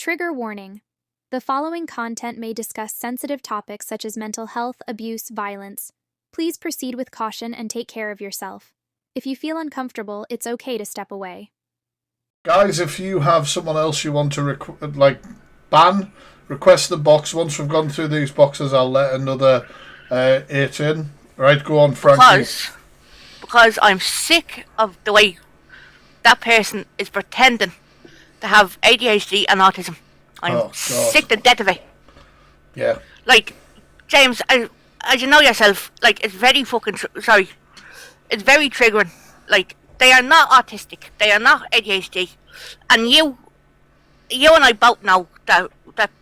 Trigger warning. The following content may discuss sensitive topics such as mental health, abuse, violence. Please proceed with caution and take care of yourself. If you feel uncomfortable, it's okay to step away. Guys, if you have someone else you want to ban, request the box. Once we've gone through these boxes, I'll let another 8 in. Right, go on, Frankie. Because I'm sick of the way that person is pretending to have ADHD and autism. I'm sick to death of it. Yeah. Like, James, as you know yourself, like, it's very fucking... It's very triggering. Like, they are not autistic. They are not ADHD. And you and I both know that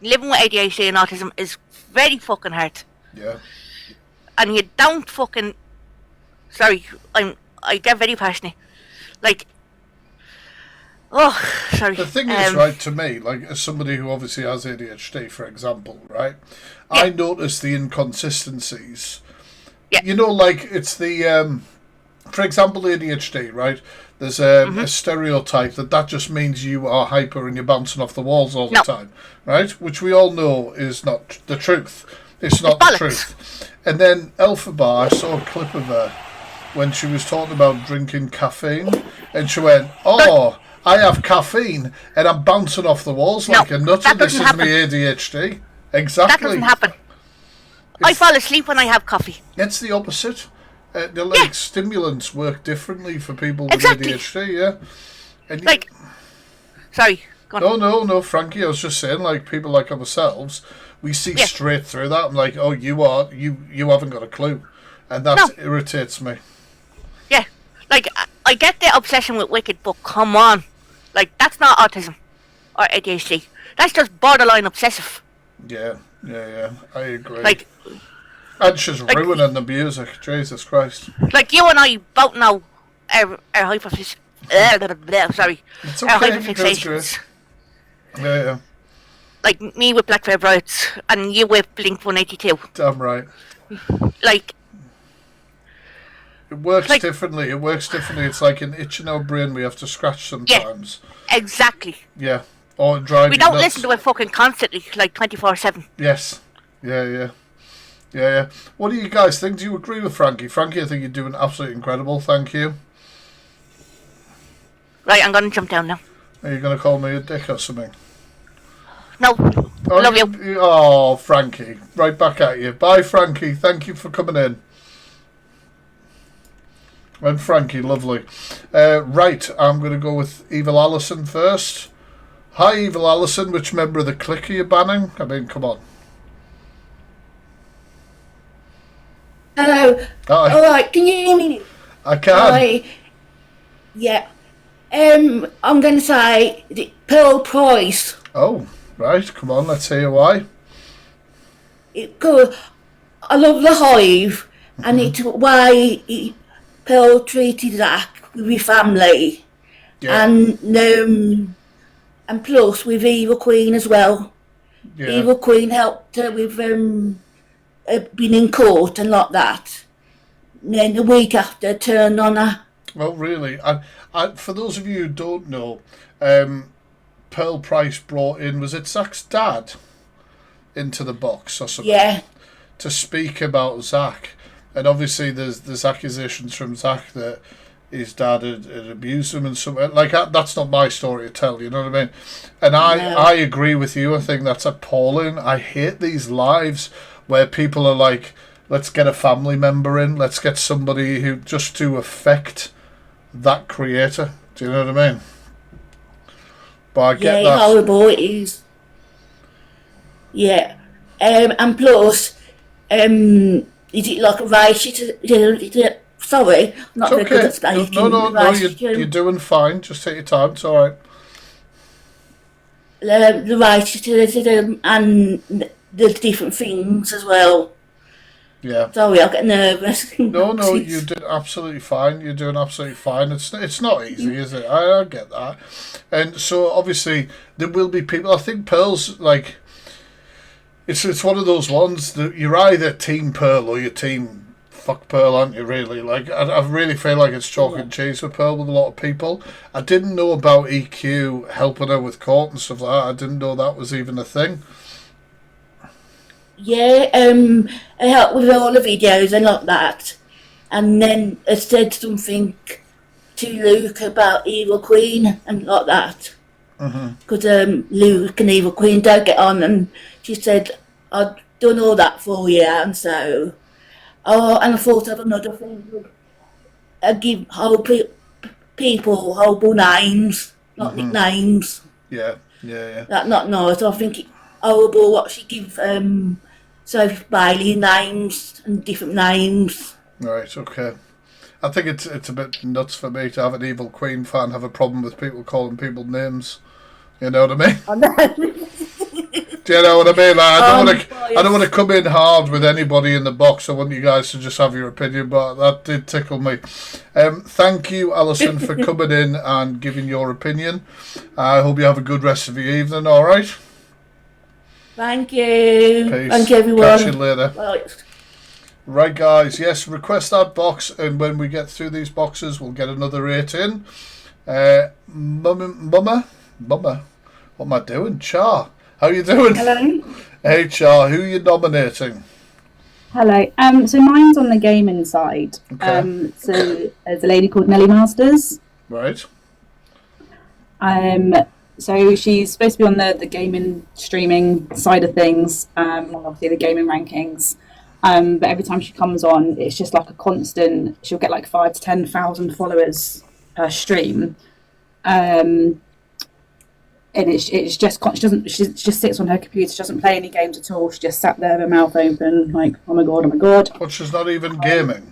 living with ADHD and autism is very fucking hard. Yeah. And you don't fucking... I get very passionate. Like... Oh, sorry. The thing is, right, to me, like, as somebody who obviously has ADHD, for example, right, yeah. I notice the inconsistencies. Yeah. You know, like, it's the... for example, ADHD, right? There's a stereotype that just means you are hyper and you're bouncing off the walls all the time, right? Which we all know is not the truth. It's not the truth. And then Alphabar, I saw a clip of her when she was talking about drinking caffeine, and she went, I have caffeine and I'm bouncing off the walls like a nut, and this is my ADHD. Exactly. That doesn't happen. I fall asleep when I have coffee. It's the opposite. Stimulants work differently for people with ADHD, yeah. And sorry, go on. No, Frankie, I was just saying, like, people like ourselves, we see straight through that. I'm like, oh, you haven't got a clue. And that irritates me. Yeah, like, I get the obsession with Wicked, but come on. Like, that's not autism or ADHD. That's just borderline obsessive. Yeah, I agree. Like... And she's ruining the music, Jesus Christ. Like, you and I both know our hyperfixations. It's okay, our hyperfixations. Yeah. Like, me with Black Veil Brides, and you with Blink 182. Damn right. Like... It works differently. It's like an itch in our brain we have to scratch sometimes. Yeah, exactly. Yeah. Or it drives we don't listen to it fucking constantly, like 24/7. Yes. Yeah. What do you guys think? Do you agree with Frankie? Frankie, I think you're doing absolutely incredible. Thank you. Right, I'm going to jump down now. Are you going to call me a dick or something? No. Love you. Oh, Frankie. Right back at you. Bye, Frankie. Thank you for coming in. And Frankie, lovely. Right, I'm going to go with Evil Alison first. Hi, Evil Alison. Which member of the clique are you banning? I mean, come on. Hello. Hi. Alright, can you hear me? I can. Hi. Yeah. I'm going to say the Pearl Price. Oh, right. Come on, let's hear why. I love the Hive, and it's why Pearl treated Zach with his family. Yeah. And plus with Eva Queen as well. Yeah. Eva Queen helped her with being in court and like that. And then a week after, turned on her. Well, really, and for those of you who don't know, Pearl Price brought in, was it Zach's dad, into the box or something? Yeah. To speak about Zach, and obviously there's accusations from Zach that his dad had abused him and something like that. That's not my story to tell, you know what I mean? And I agree with you. I think that's appalling. I hate these lives where people are like, let's get a family member in, let's get somebody who just to affect that creator. Do you know what I mean? But I get that. Horrible it is. Yeah. And plus, is it like racist? Sorry, not very good at speaking. No, you're doing fine. Just take your time. It's all right. The racism and the different things as well. Yeah. Sorry, I get nervous. No, you did absolutely fine. You're doing absolutely fine. It's not easy, is it? I get that. And so obviously there will be people. I think Pearl's like, it's one of those ones that you're either Team Pearl or you're Team fuck Pearl, aren't you, really? Like, I really feel like it's chalk and cheese with Pearl with a lot of people. I didn't know about EQ helping her with court and stuff like that. I didn't know that was even a thing. Yeah, I helped with all the videos and like that. And then I said something to Luke about Evil Queen and like that. Because Luke and Evil Queen don't get on, and she said, I've done all that for you, and so... Oh, and I thought of another thing. I give whole people horrible names, not nicknames. Yeah. That's not nice. I think it's horrible what she gives Sophie Bailey names and different names. Right, okay. I think it's a bit nuts for me to have an Evil Queen fan have a problem with people calling people names. You know what I mean? I know. Do you know what I mean? Like, I don't want to come in hard with anybody in the box. I want you guys to just have your opinion, but that did tickle me. Thank you, Alison, for coming in and giving your opinion. I hope you have a good rest of your evening, all right? Thank you. Peace. Thank you, everyone. Catch you later. Bye. Right, guys, yes, request that box, and when we get through these boxes, we'll get another 8 in. Mama? What am I doing? Char. How you doing? Hello. Hey, Char, who are you nominating? Hello. So mine's on the gaming side. Okay. So there's a lady called Nellie Masters. Right. So she's supposed to be on the gaming streaming side of things, obviously the gaming rankings. But every time she comes on, it's just like a constant. She'll get like 5,000 to 10,000 followers per stream. And it's just she just sits on her computer. She doesn't play any games at all. She just sat there with her mouth open, like, oh my god. But she's not even gaming.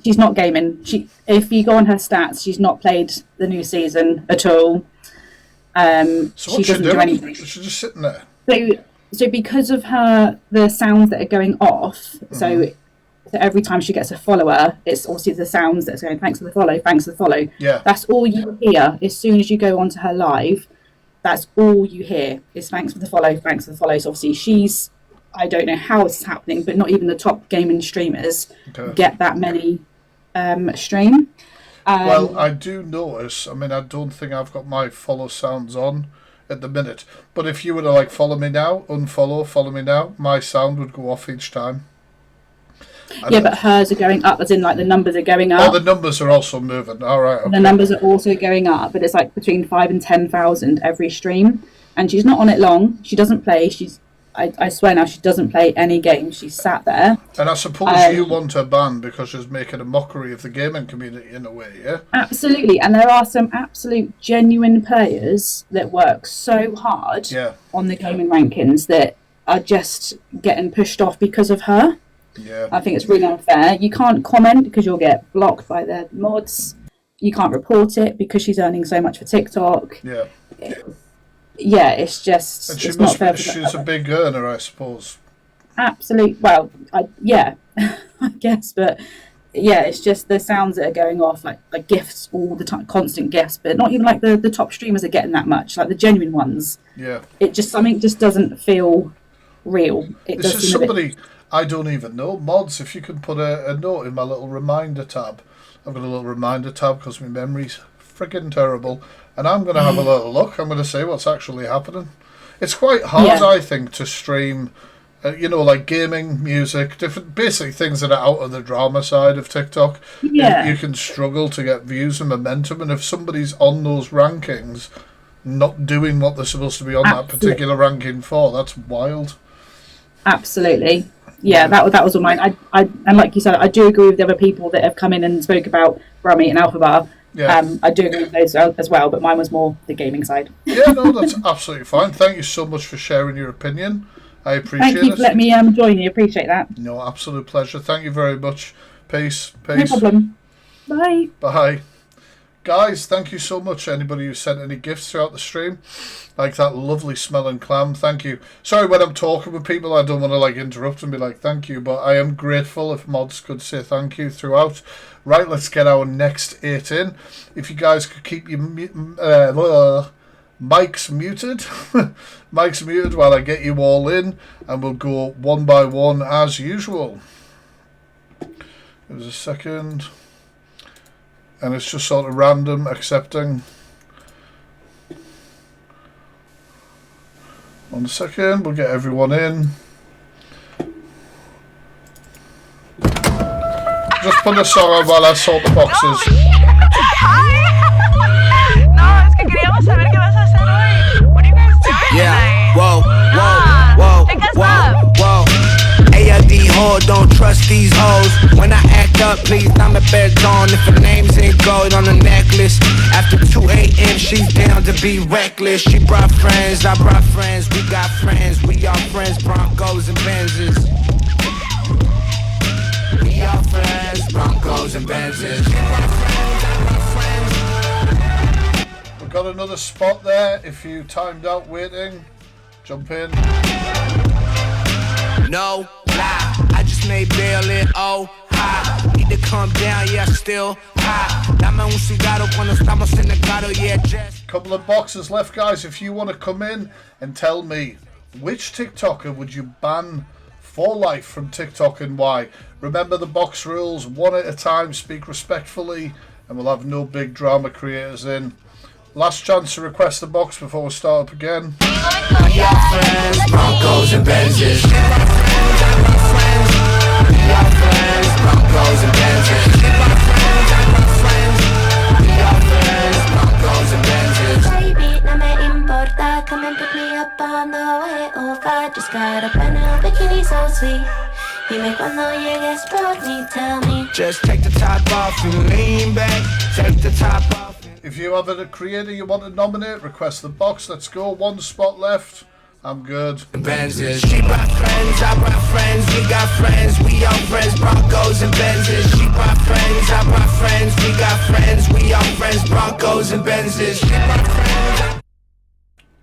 She's not gaming. If you go on her stats, she's not played the new season at all. So she doesn't do anything. She's just sitting there. So because of the sounds that are going off, so every time she gets a follower, it's obviously the sounds that's going, thanks for the follow. Yeah. That's all you hear as soon as you go onto her live. That's all you hear is thanks for the follow. So obviously I don't know how it's happening, but not even the top gaming streamers get that many stream. Well, I do notice, I mean, I don't think I've got my follow sounds on at the minute, but if you were to like follow me now, unfollow, follow me now, my sound would go off each time. But hers are going up, as in like the numbers are going up. Oh, the numbers are also moving. All right. Okay. The numbers are also going up, but it's like between 5,000 and 10,000 every stream. And she's not on it long. She doesn't play. I swear now, she doesn't play any games. She's sat there. And I suppose you want her banned because she's making a mockery of the gaming community in a way, yeah? Absolutely. And there are some absolute genuine players that work so hard on the gaming rankings that are just getting pushed off because of her. Yeah. I think it's really unfair. You can't comment because you'll get blocked by the mods. You can't report it because she's earning so much for TikTok. Yeah. Yeah, it's just... And it's not fair. She's a big earner, I suppose. Absolutely. Well, I guess, but yeah, it's just the sounds that are going off, like gifts all the time, constant gifts, but not even like the top streamers are getting that much, like the genuine ones. Yeah. Something just doesn't feel real. This is somebody I don't even know. Mods, if you could put a note in my little reminder tab. I've got a little reminder tab because my memory's friggin' terrible. And I'm going to have a little look. I'm going to see what's actually happening. It's quite hard, I think, to stream, like gaming, music, different, basically things that are out of the drama side of TikTok. Yeah. You can struggle to get views and momentum. And if somebody's on those rankings, not doing what they're supposed to be on that particular ranking for, that's wild. Absolutely. Yeah, that was all mine. And like you said, I do agree with the other people that have come in and spoke about Rummy and Alphabar. Yeah. I do agree with those as well, but mine was more the gaming side. Yeah, no, that's absolutely fine. Thank you so much for sharing your opinion. I appreciate it. Thank you for letting me join you. Appreciate that. No, absolute pleasure. Thank you very much. Peace. No problem. Bye. Bye. Guys, thank you so much. Anybody who sent any gifts throughout the stream, like that lovely smelling clam, thank you. Sorry, when I'm talking with people, I don't want to interrupt and be like, thank you, but I am grateful if mods could say thank you throughout. Right, let's get our next 8 in. If you guys could keep your mics muted, mics muted while I get you all in, and we'll go one by one as usual. Give us a second. And it's just sort of random, accepting. 1 second, we'll get everyone in. Just put a song on while I sort the boxes. No, es que queríamos saber qué vas a hacer hoy. What are you guys doing tonight? Whoa. ALD whore, don't trust these hoes. When I act up, please, I'm a bed on. If her name's in gold on a necklace. After 2 a.m., she's down to be reckless. She brought friends, I brought friends. We got friends, we all friends, Broncos and Benzes. We all friends, Broncos and Benzes. We've got another spot there. If you timed out waiting, jump in. No lie, I just made bail in, oh, high. Need to calm down, yeah, still high. Dame un cigarro cuando estamos en el carro, yeah, just. Couple of boxes left, guys. If you want to come in and tell me which TikToker would you ban for life from TikTok and why. Remember the box rules, one at a time, speak respectfully, and we'll have no big drama creators in. Last chance to request the box before we start up again. We are friends, Broncos and Benzes. We are friends, Broncos and Benzes. We are friends, Broncos and Benzes. Baby, no me importa, come and pick me up on the way over. Just got a brand new bikini so sweet. Dime cuando llegues por me, tell me. Just take the top off and lean back. Take the top off. If you have a creator you want to nominate, request the box. Let's go. 1 spot left. I'm good. Benzes. She brought friends, I brought friends. We got friends, we all friends. Broncos and Benzes. She brought friends, I brought friends. We got friends, we all friends. Broncos and Benzes. She brought friends.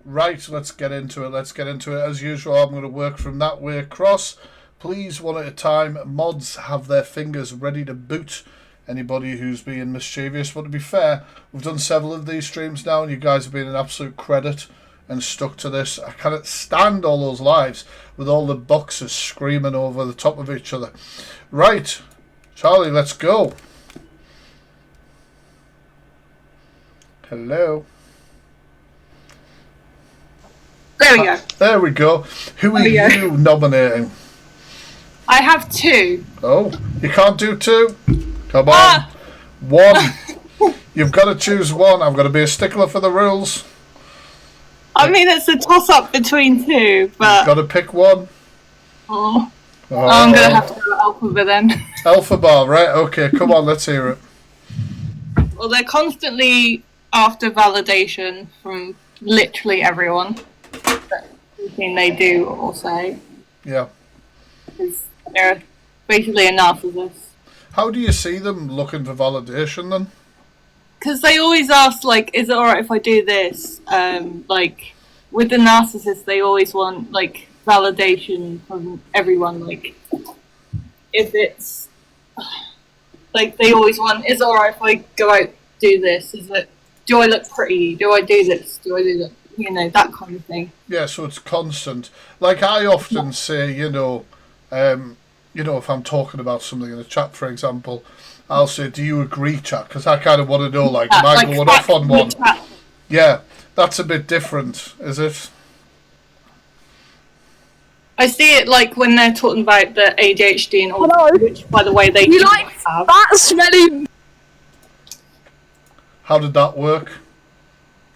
Right, let's get into it. As usual, I'm going to work from that way across. Please, one at a time. Mods have their fingers ready to boot anybody who's being mischievous. But to be fair, we've done several of these streams now, and you guys have been an absolute credit and stuck to this. I cannot stand all those lives with all the boxes screaming over the top of each other. Right, Charlie, let's go. Hello. There we go. There we go. Who are you nominating? I have 2. Oh, you can't do 2? Come on. 1. You've got to choose 1. I'm going to be a stickler for the rules. I mean, it's a toss-up between 2, but... You've got to pick 1. I'm going to have to go Alphabar then. Alphabar, right? Okay, come on, let's hear it. Well, they're constantly after validation from literally everyone. Everything they do or say. Yeah. Because they're basically a narcissist. How do you see them looking for validation then? Because they always ask, like, is it alright if I do this? Like, with the narcissist, they always want, like, validation from everyone. Like, if it's, like, they always want, is it alright if I go out do this? Do I look pretty? Do I do this? Do I do that? You know, that kind of thing. Yeah, so it's constant. Like I often say, if I'm talking about something in the chat, for example, I'll say, do you agree, chat? Because I kind of want to know, like, am I going off on one? Yeah, that's a bit different, is it? I see it, like, when they're talking about the ADHD and all, which, by the way, they do have. That's smelly. How did that work?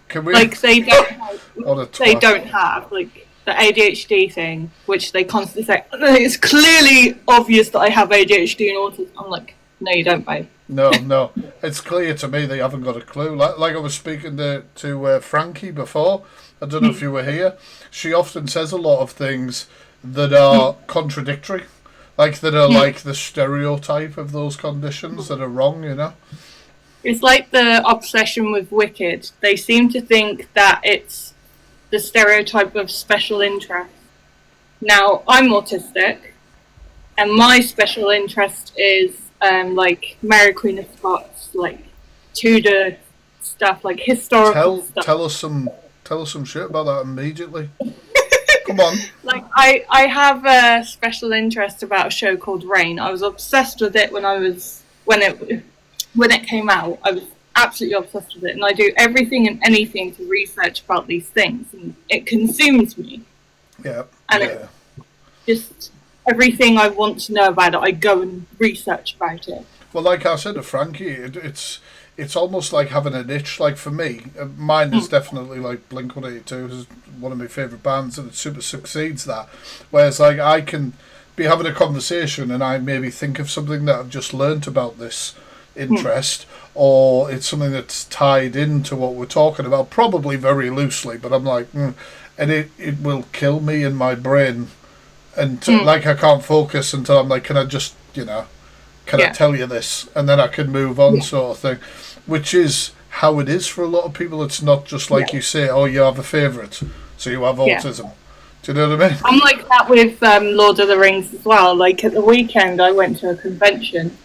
Can we... Like, they don't have, like, the ADHD thing, which they constantly say, it's clearly obvious that I have ADHD and autism. I'm like, no, you don't, babe. No. It's clear to me they haven't got a clue. Like I was speaking to Frankie before. I don't know if you were here. She often says a lot of things that are contradictory. Like, that are like the stereotype of those conditions that are wrong, you know? It's like the obsession with Wicked. They seem to think that it's the stereotype of special interest. Now, I'm autistic, and my special interest is like Mary Queen of Scots, like Tudor stuff, like historical stuff. Tell us some shit about that immediately. Come on. Like I have a special interest about a show called Rain. I was obsessed with it when it came out. I was absolutely obsessed with it, and I do everything and anything to research about these things, and it consumes me. Yeah. And yeah. It's just everything I want to know about it, I go and research about it. Well, like I said to Frankie, it's almost like having an itch. Like for me, mine is definitely like Blink-182 is one of my favourite bands, and it super succeeds that. Whereas like I can be having a conversation and I maybe think of something that I've just learnt about this interest, or it's something that's tied into what we're talking about, probably very loosely, but I'm like, and it will kill me in my brain, and like I can't focus until I'm like, can I just, can I tell you this, and then I can move on, sort of thing, which is how it is for a lot of people. It's not just like you say, oh, you have a favourite, so you have autism. Do you know what I mean? I'm like that with Lord of the Rings as well. Like at the weekend, I went to a convention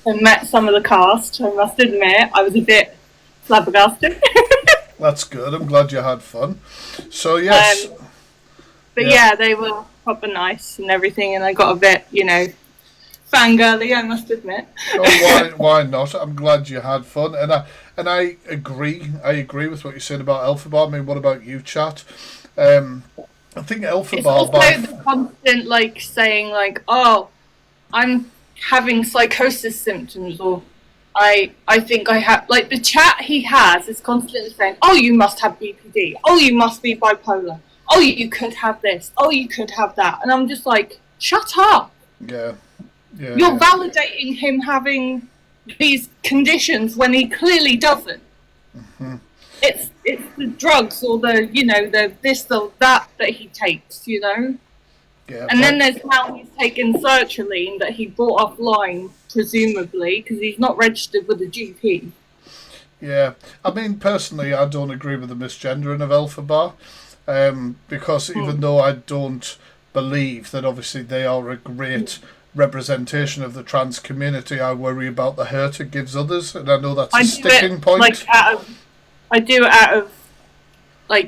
and met some of the cast. I must admit, I was a bit flabbergasted. That's good. I'm glad you had fun. So yes, but yeah, they were proper nice and everything, and I got a bit, fangirly, I must admit. Oh, why not? I'm glad you had fun, and I agree. I agree with what you said about Alphabar. I mean, what about you, chat? I think Alphabar. It's also the constant saying oh, I'm having psychosis symptoms, or I think I have, the chat he has is constantly saying, oh, you must have BPD, oh, you must be bipolar, oh, you could have this, oh, you could have that, and I'm just like, shut up. Yeah. You're validating him having these conditions when he clearly doesn't. Mm-hmm. It's the drugs or the this or that he takes, Yeah, and then there's how he's taken sertraline that he bought offline, presumably, because he's not registered with the GP. Yeah, I mean, personally, I don't agree with the misgendering of Alphabar, because even though I don't believe that obviously they are a great representation of the trans community, I worry about the hurt it gives others, and I know that's a sticking point. I do it out of, I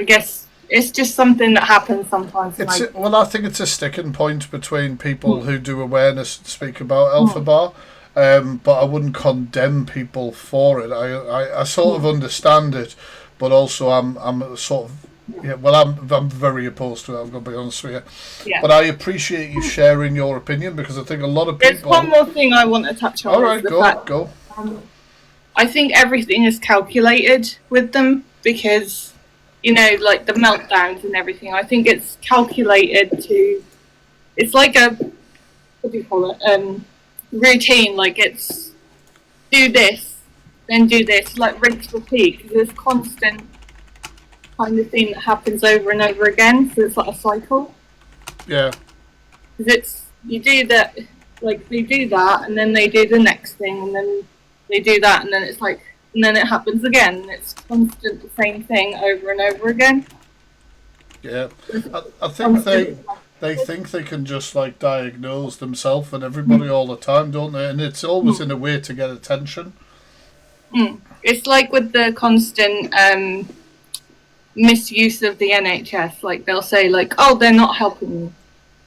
guess it's just something that happens sometimes. Well, I think it's a sticking point between people who do awareness and speak about Alphabar, but I wouldn't condemn people for it. I sort of understand it, but also I'm sort of. Yeah, well, I'm very opposed to it, I'm going to be honest with you. Yeah. But I appreciate you sharing your opinion, because I think a lot of people... There's one more thing I want to touch on. All right, go. I think everything is calculated with them, because, the meltdowns and everything, I think it's calculated to... It's like a... What do you call it? Routine, it's... Do this, then do this, rinse, repeat, because there's constant... kind of thing that happens over and over again, so it's like a cycle. Yeah. Because you do that, they do that, and then they do the next thing, and then they do that, and then it's and then it happens again, and it's constant the same thing over and over again. Yeah. I think they think they can just diagnose themselves and everybody all the time, don't they? And it's always in a way to get attention. It's like with the constant misuse of the NHS, they'll say oh, they're not helping you,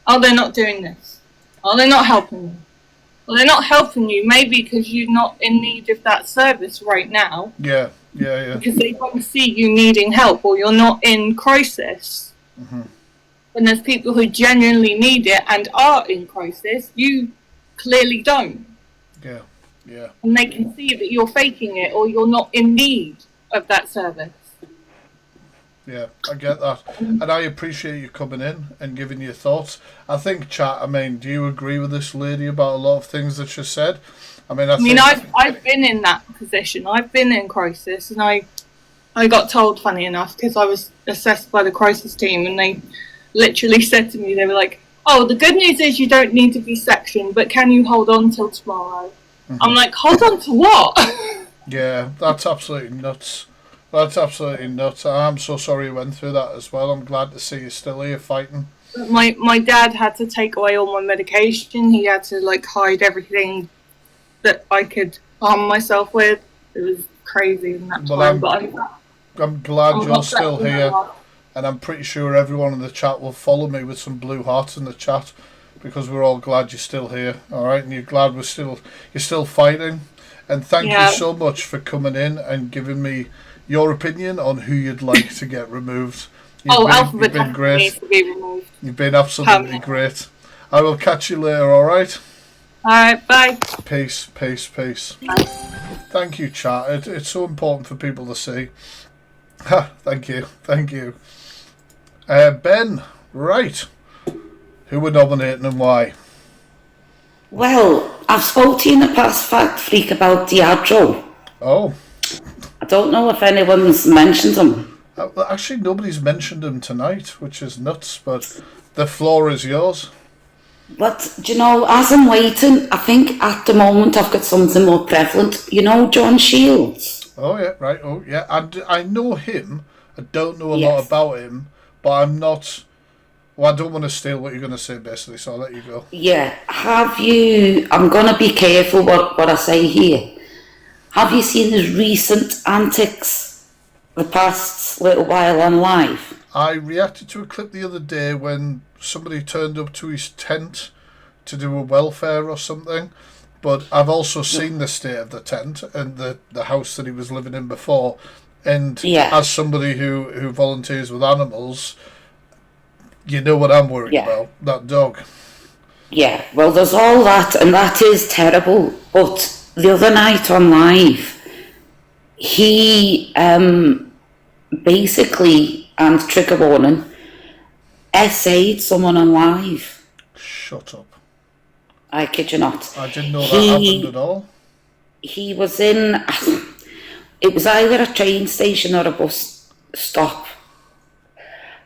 oh, they're not doing this, oh, they're not helping you. Well, they're not helping you maybe because you're not in need of that service right now. Yeah. Because they don't see you needing help, or you're not in crisis. Mm-hmm. When there's people who genuinely need it and are in crisis, you clearly don't. Yeah. And they can see that you're faking it, or you're not in need of that service. Yeah, I get that. And I appreciate you coming in and giving your thoughts. I think, chat, do you agree with this lady about a lot of things that she said? I've been in that position. I've been in crisis, and I got told, funny enough, because I was assessed by the crisis team, and they literally said to me, they were like, oh, the good news is you don't need to be sectioned, but can you hold on till tomorrow? Mm-hmm. I'm like, hold on to what? Yeah, that's absolutely nuts. That's absolutely nuts. I'm so sorry you went through that as well. I'm glad to see you still here fighting. My dad had to take away all my medication. He had to hide everything that I could harm myself with. It was crazy in that time. I'm glad you're still here. and I'm pretty sure everyone in the chat will follow me with some blue hearts in the chat, because we're all glad you're still here, all right, and you're glad you're still fighting. And thank you so much for coming in and giving me your opinion on who you'd like to get removed. You've been great. Needs to be removed. You've been absolutely great. I will catch you later, all right? All right, bye. Peace. Bye. Thank you, chat. It's so important for people to see. Thank you. Ben, right. Who we're nominating and why? Well, I've spoken to you in the past, Fact Freak, about Diadro. Oh. I don't know if anyone's mentioned him. Well, actually, nobody's mentioned him tonight, which is nuts, but the floor is yours. But, do you know, as I'm waiting, I think at the moment I've got something more prevalent. You know John Shields? Oh, yeah, right. Oh, yeah. I know him. I don't know a lot about him, but I'm not... Well, I don't want to steal what you're going to say, basically, so I'll let you go. Yeah. Have you... I'm going to be careful what I say here. Have you seen his recent antics the past little while on live? I reacted to a clip the other day when somebody turned up to his tent to do a welfare or something, but I've also seen the state of the tent and the house that he was living in before, and as somebody who volunteers with animals, you know what I'm worried about, that dog. Yeah, well, there's all that, and that is terrible, but the other night on live, he basically, and trigger warning, essayed someone on live. Shut up. I kid you not. I didn't know that happened at all. He was in, it was either a train station or a bus stop,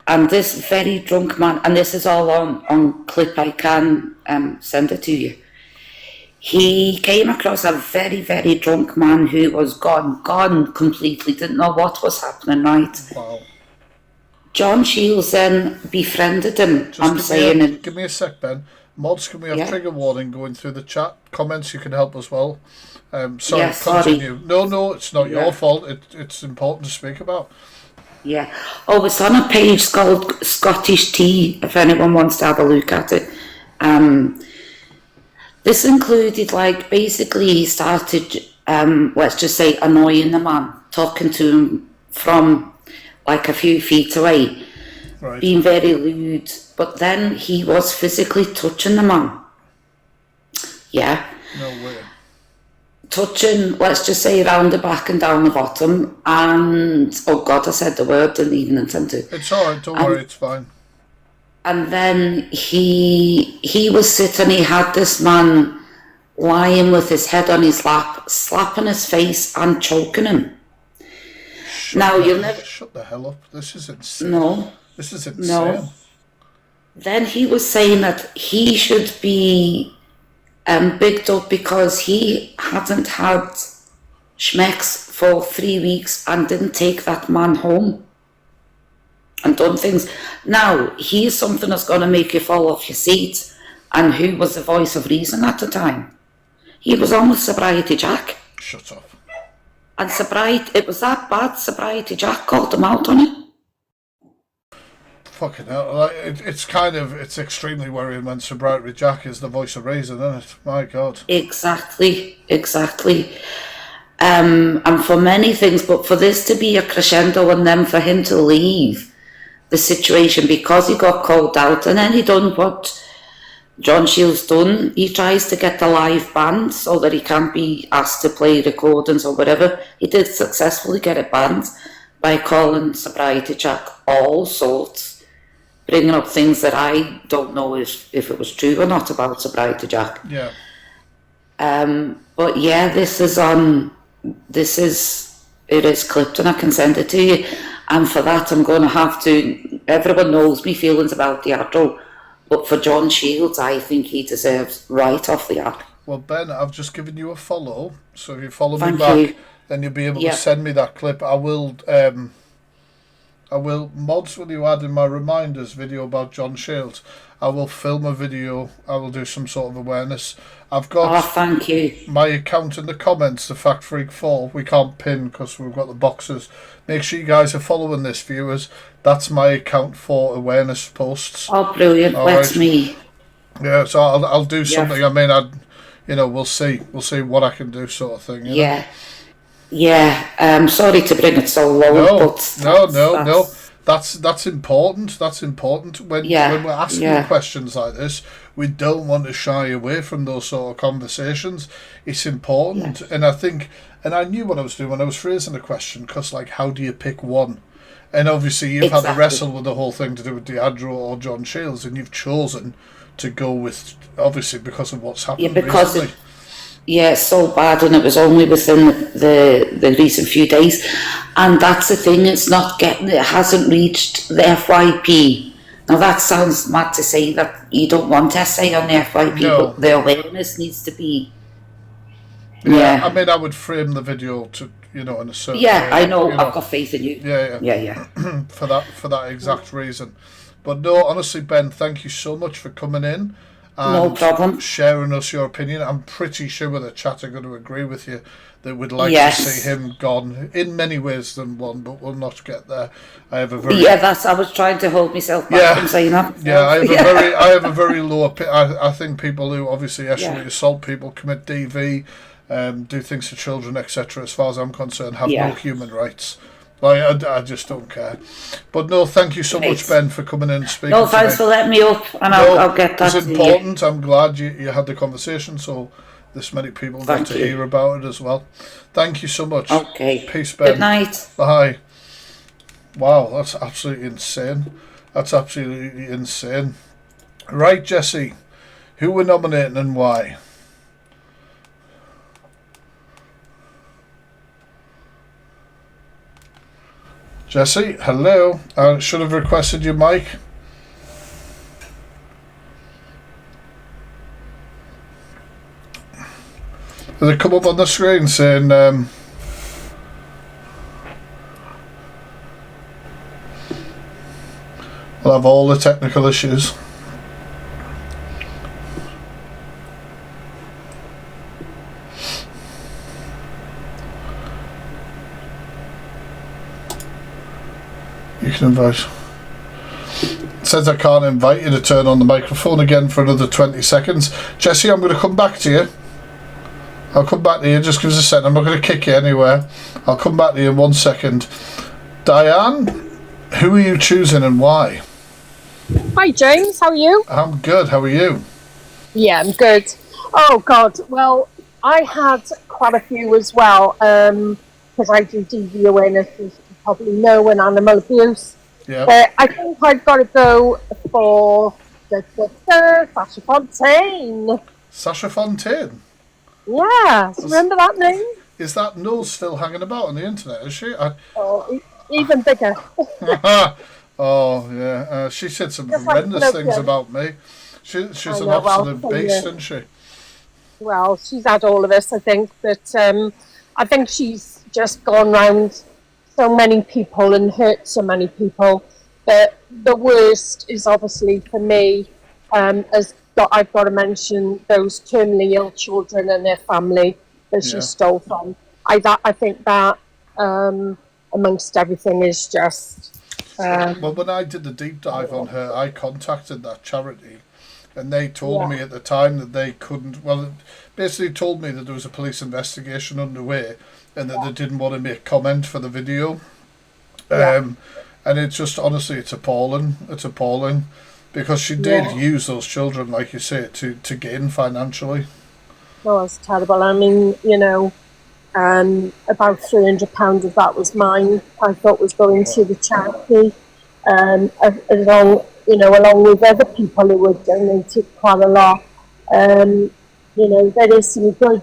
and this very drunk man, and this is all on clip, I can send it to you. He came across a very, very drunk man who was gone completely, didn't know what was happening, right? Wow. John Shields then befriended him. Give me a sec, Ben. Mods, can we have trigger warning going through the chat? Comments, you can help as well. Sorry, continue. No, it's not your fault. It's important to speak about. Yeah. Oh, it's on a page called Scottish Tea, if anyone wants to have a look at it. This included, like, basically he started, let's just say, annoying the man, talking to him from, like, a few feet away, being very lewd, but then he was physically touching the man. Yeah. No way. Touching, let's just say, around the back and down the bottom, and, oh God, I said the word, didn't even intend to. It's alright, don't worry, it's fine. And then he was sitting, he had this man lying with his head on his lap, slapping his face and choking him. Shut the hell up. This is insane. No. This is insane. No. Then he was saying that he should be bigged up because he hadn't had schmecks for 3 weeks and didn't take that man home and done things. Now, he's something that's going to make you fall off your seat. And who was the voice of reason at the time? He was on with Sobriety Jack. Shut up. And it was that bad, Sobriety Jack called him out on it. Fucking hell. It's extremely worrying when Sobriety Jack is the voice of reason, isn't it? My God. Exactly. And for many things, but for this to be a crescendo and then for him to leave the situation because he got called out, and then he done what John Shields done. He tries to get the live banned so that he can't be asked to play recordings or whatever. He did successfully get it banned by calling Sobriety Jack all sorts, bringing up things that I don't know if it was true or not about Sobriety Jack. Yeah. But yeah, it is clipped and I can send it to you. And for that, I'm going to have to... Everyone knows me feelings about Diadro, but for John Shields, I think he deserves right off the app. Well, Ben, I've just given you a follow, so if you follow me back, then you'll be able to send me that clip. I will I will, mods, will you add in my reminders video about John Shields? I will film a video. I will do some sort of awareness. I've got thank you. My account in the comments, the Fact Freak 4. We can't pin because we've got the boxes. Make sure you guys are following this, viewers. That's my account for awareness posts. Oh, brilliant. That's me. Yeah, so I'll do something. I mean, we'll see. We'll see what I can do, sort of thing. You know? Yeah. Sorry to bring it so low, but no. That's important. That's important. When we're asking questions like this, we don't want to shy away from those sort of conversations. It's important, and I think, and I knew what I was doing when I was phrasing the question, because like, how do you pick one? And obviously, you've had to wrestle with the whole thing to do with Diadro or John Shields, and you've chosen to go with, obviously, because of what's happened recently. It's so bad, and it was only within the recent few days, and that's the thing. It hasn't reached the FYP. Now that sounds mad to say that you don't want to say on the FYP, but the awareness needs to be. Yeah, I mean, I would frame the video to in a certain way. I know. I've got faith in you. Yeah. for that exact reason. But no, honestly, Ben, thank you so much for coming in. No problem. Sharing us your opinion. I'm pretty sure the chat are going to agree with you that we'd like to see him gone in many ways than one, but we'll not get there. I have a very I was trying to hold myself back from saying that. Yeah, I have a very low opinion. I think people who obviously actually assault people, commit DV, do things to children, etc., as far as I'm concerned, have no human rights. I just don't care. But no, thank you so much, Ben, for coming in and speaking. No, thanks for letting me up, and I'll get that. It's important. I'm glad you had the conversation, so this many people got to hear about it as well. Thank you so much. Okay. Peace, Ben. Good night. Bye. Wow, that's absolutely insane. That's absolutely insane. Right, Jesse, who we're nominating and why? Jesse, hello. I should have requested your mic. Does it come up on the screen saying we'll have all the technical issues? You can invite. It says I can't invite you to turn on the microphone again for another 20 seconds. Jesse, I'm going to come back to you. I'll come back to you. Just give us a second. I'm not going to kick you anywhere. I'll come back to you in 1 second. Diane, who are you choosing and why? Hi, James. How are you? I'm good. How are you? Yeah, I'm good. Oh, God. Well, I had quite a few as well, because I do DV awareness, as you probably know, and animal abuse. Yeah. But I think I've got to go for Sasha Fontaine. Sasha Fontaine? Yeah. Remember that name? Is that nose still hanging about on the internet, is she? Even bigger. Oh, yeah. She said some horrendous things about me. She's an absolute beast, isn't she? Well, she's had all of us, I think. But I think she's just gone round so many people and hurt so many people. But the worst is obviously for me, I've got to mention those terminally ill children and their family that she stole from. I think that amongst everything is just... well, when I did the deep dive on her, I contacted that charity, and they told me at the time that they couldn't... Well, basically told me that there was a police investigation underway and that they didn't want to make comment for the video. And it's just, honestly, it's appalling. It's appalling. Because she did use those children, like you say, to gain financially. Oh, it's terrible. I mean, about £300 of that was mine. I thought was going to the charity, along with other people who had donated quite a lot. There is some good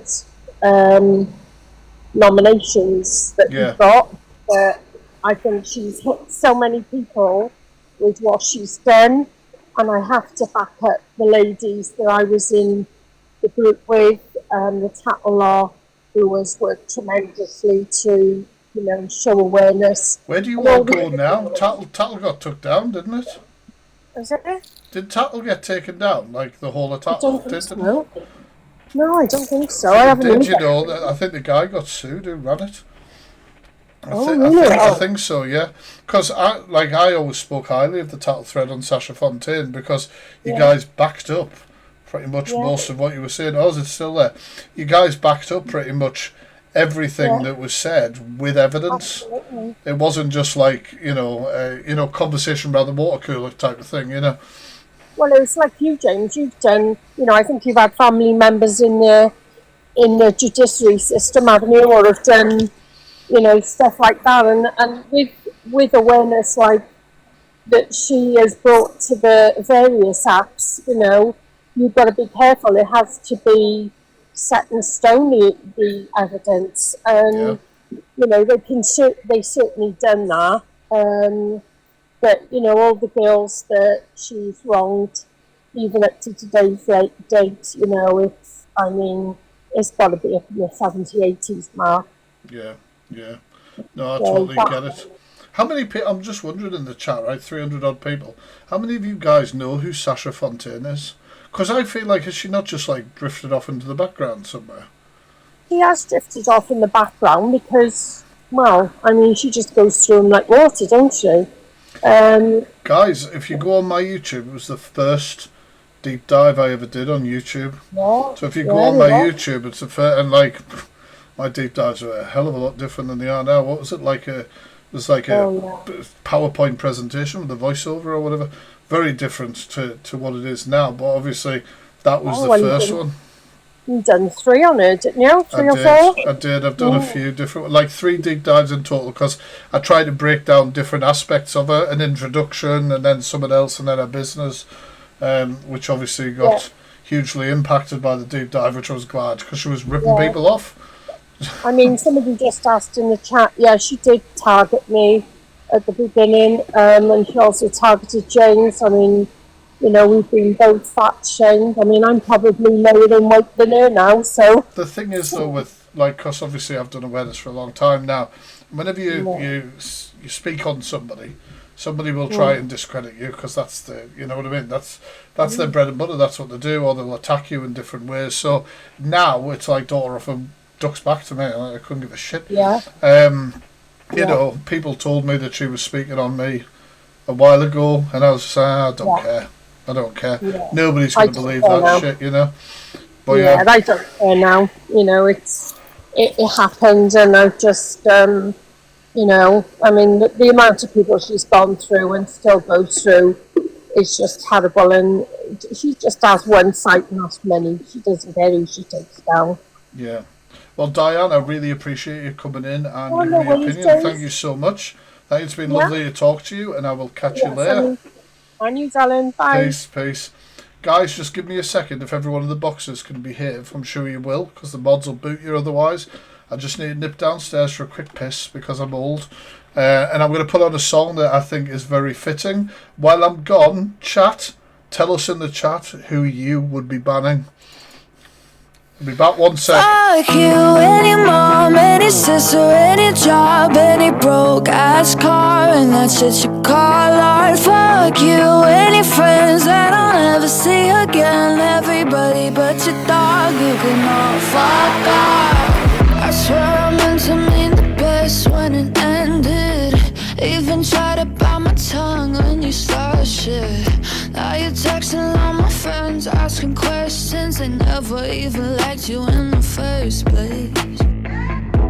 nominations that we've got, but I think she's hit so many people with what she's done. And I have to back up the ladies that I was in the group with, the Tattle Law, who has worked tremendously to, show awareness. Where do you want to go now? Tattle got took down, didn't it? Is it? Did Tattle get taken down? Like the whole of Tattle? No, I don't think so. I haven't. Did you know? I think the guy got sued who ran it. Really? I think so, yeah. Because I always spoke highly of the Tattle thread on Sasha Fontaine because you guys backed up pretty much most of what you were saying. Oh, is it still there? You guys backed up pretty much everything that was said with evidence. Absolutely. It wasn't just like conversation around the water cooler type of thing, Well, it's like you, James. You've done, I think you've had family members in the judiciary system, haven't you, or have done, stuff like that, and with awareness like that she has brought to the various apps, you've got to be careful. It has to be set in stone, the evidence, and they certainly done that. But all the girls that she's wronged, even up to today's date, it's got to be up in the 70s, 80s mark. Yeah. No, I totally get it. How many people? I'm just wondering in the chat, right? 300 odd people. How many of you guys know who Sasha Fontaine is? Because I feel like, has she not just drifted off into the background somewhere? She has drifted off in the background because, she just goes through them like water, don't she? Guys, if you go on my YouTube, it was the first deep dive I ever did on YouTube. Yeah, so if you go on my YouTube, it's the first, and my deep dives are a hell of a lot different than they are now. What was it like? It was like a PowerPoint presentation with a voiceover or whatever. Very different to what it is now, but obviously that was the first one. You've done 3 on it, didn't you? 3 or 4? I did. I've done a few different, 3 deep dives in total, because I tried to break down different aspects of her, an introduction, and then someone else, and then her business, which obviously got hugely impacted by the deep dive, which I was glad, because she was ripping people off. Somebody just asked in the chat, she did target me at the beginning, and she also targeted James. We've been both fat shamed. I'm probably lower in weight than her now, so... The thing is, though, with, because obviously I've done awareness for a long time now, whenever you speak on somebody will try and discredit you, because that's the, you know what I mean? That's their bread and butter, that's what they do, or they'll attack you in different ways. So now it's like daughter off and ducks back to me. I couldn't give a shit. Yeah. People told me that she was speaking on me a while ago, and I was just I don't care. I don't care. Yeah. Nobody's going to believe that shit, But I don't care now. It happened, and I just, the amount of people she's gone through and still goes through is just terrible. And she just has one site, not many. She doesn't care who she takes down. Yeah. Well, Diane, I really appreciate you coming in and giving me your opinion. Thank you so much. It's been lovely to talk to you, and I will catch you later. And you, darling. Bye. Peace. Guys, just give me a second. If every one of the boxes can behave, I'm sure you will, because the mods will boot you otherwise. I just need to nip downstairs for a quick piss because I'm old. And I'm going to put on a song that I think is very fitting. While I'm gone, chat, tell us in the chat who you would be banning. I'll be back 1 sec. Fuck you, any mom, any sister, any job, any broke ass car, and that's shit you call art. Fuck you, any friends that I'll never see again. Everybody but your dog, you can all fuck off. I swear I meant to mean the best when it ended. Even tried to bite my tongue when you started shit. Now you're texting all my friends, asking questions. They never even liked you in the first place.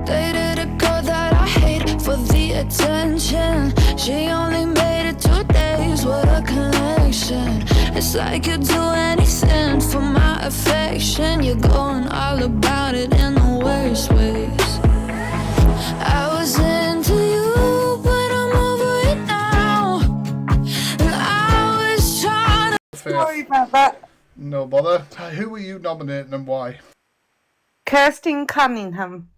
Dated a girl that I hate for the attention. She only made it 2 days, what a connection. It's like you'd do anything for my affection. You're going all about it in the worst ways. I was into you, but I'm over it now. And I was trying to... Sorry about that. No bother. Who were you nominating and why? Kirsten Cunningham.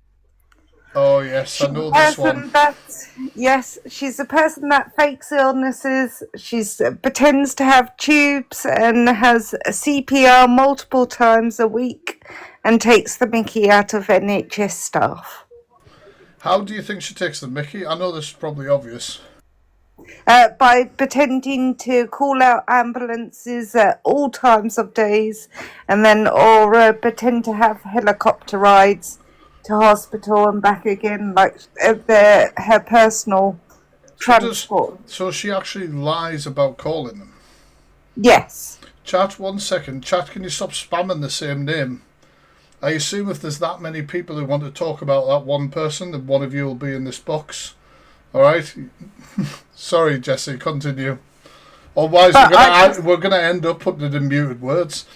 Oh yes, I know this one. Yes, she's the person that fakes illnesses. She pretends to have tubes and has a CPR multiple times a week and takes the mickey out of NHS staff. How do you think she takes the mickey? I know this is probably obvious. By pretending to call out ambulances at all times of days, and then or pretend to have helicopter rides to hospital and back again, like her personal transport. So she actually lies about calling them? Yes. Chat, 1 second. Chat, can you stop spamming the same name? I assume if there's that many people who want to talk about that one person, then one of you will be in this box. Alright? Sorry, Jesse, continue. Otherwise, we're going to end up putting it in muted words.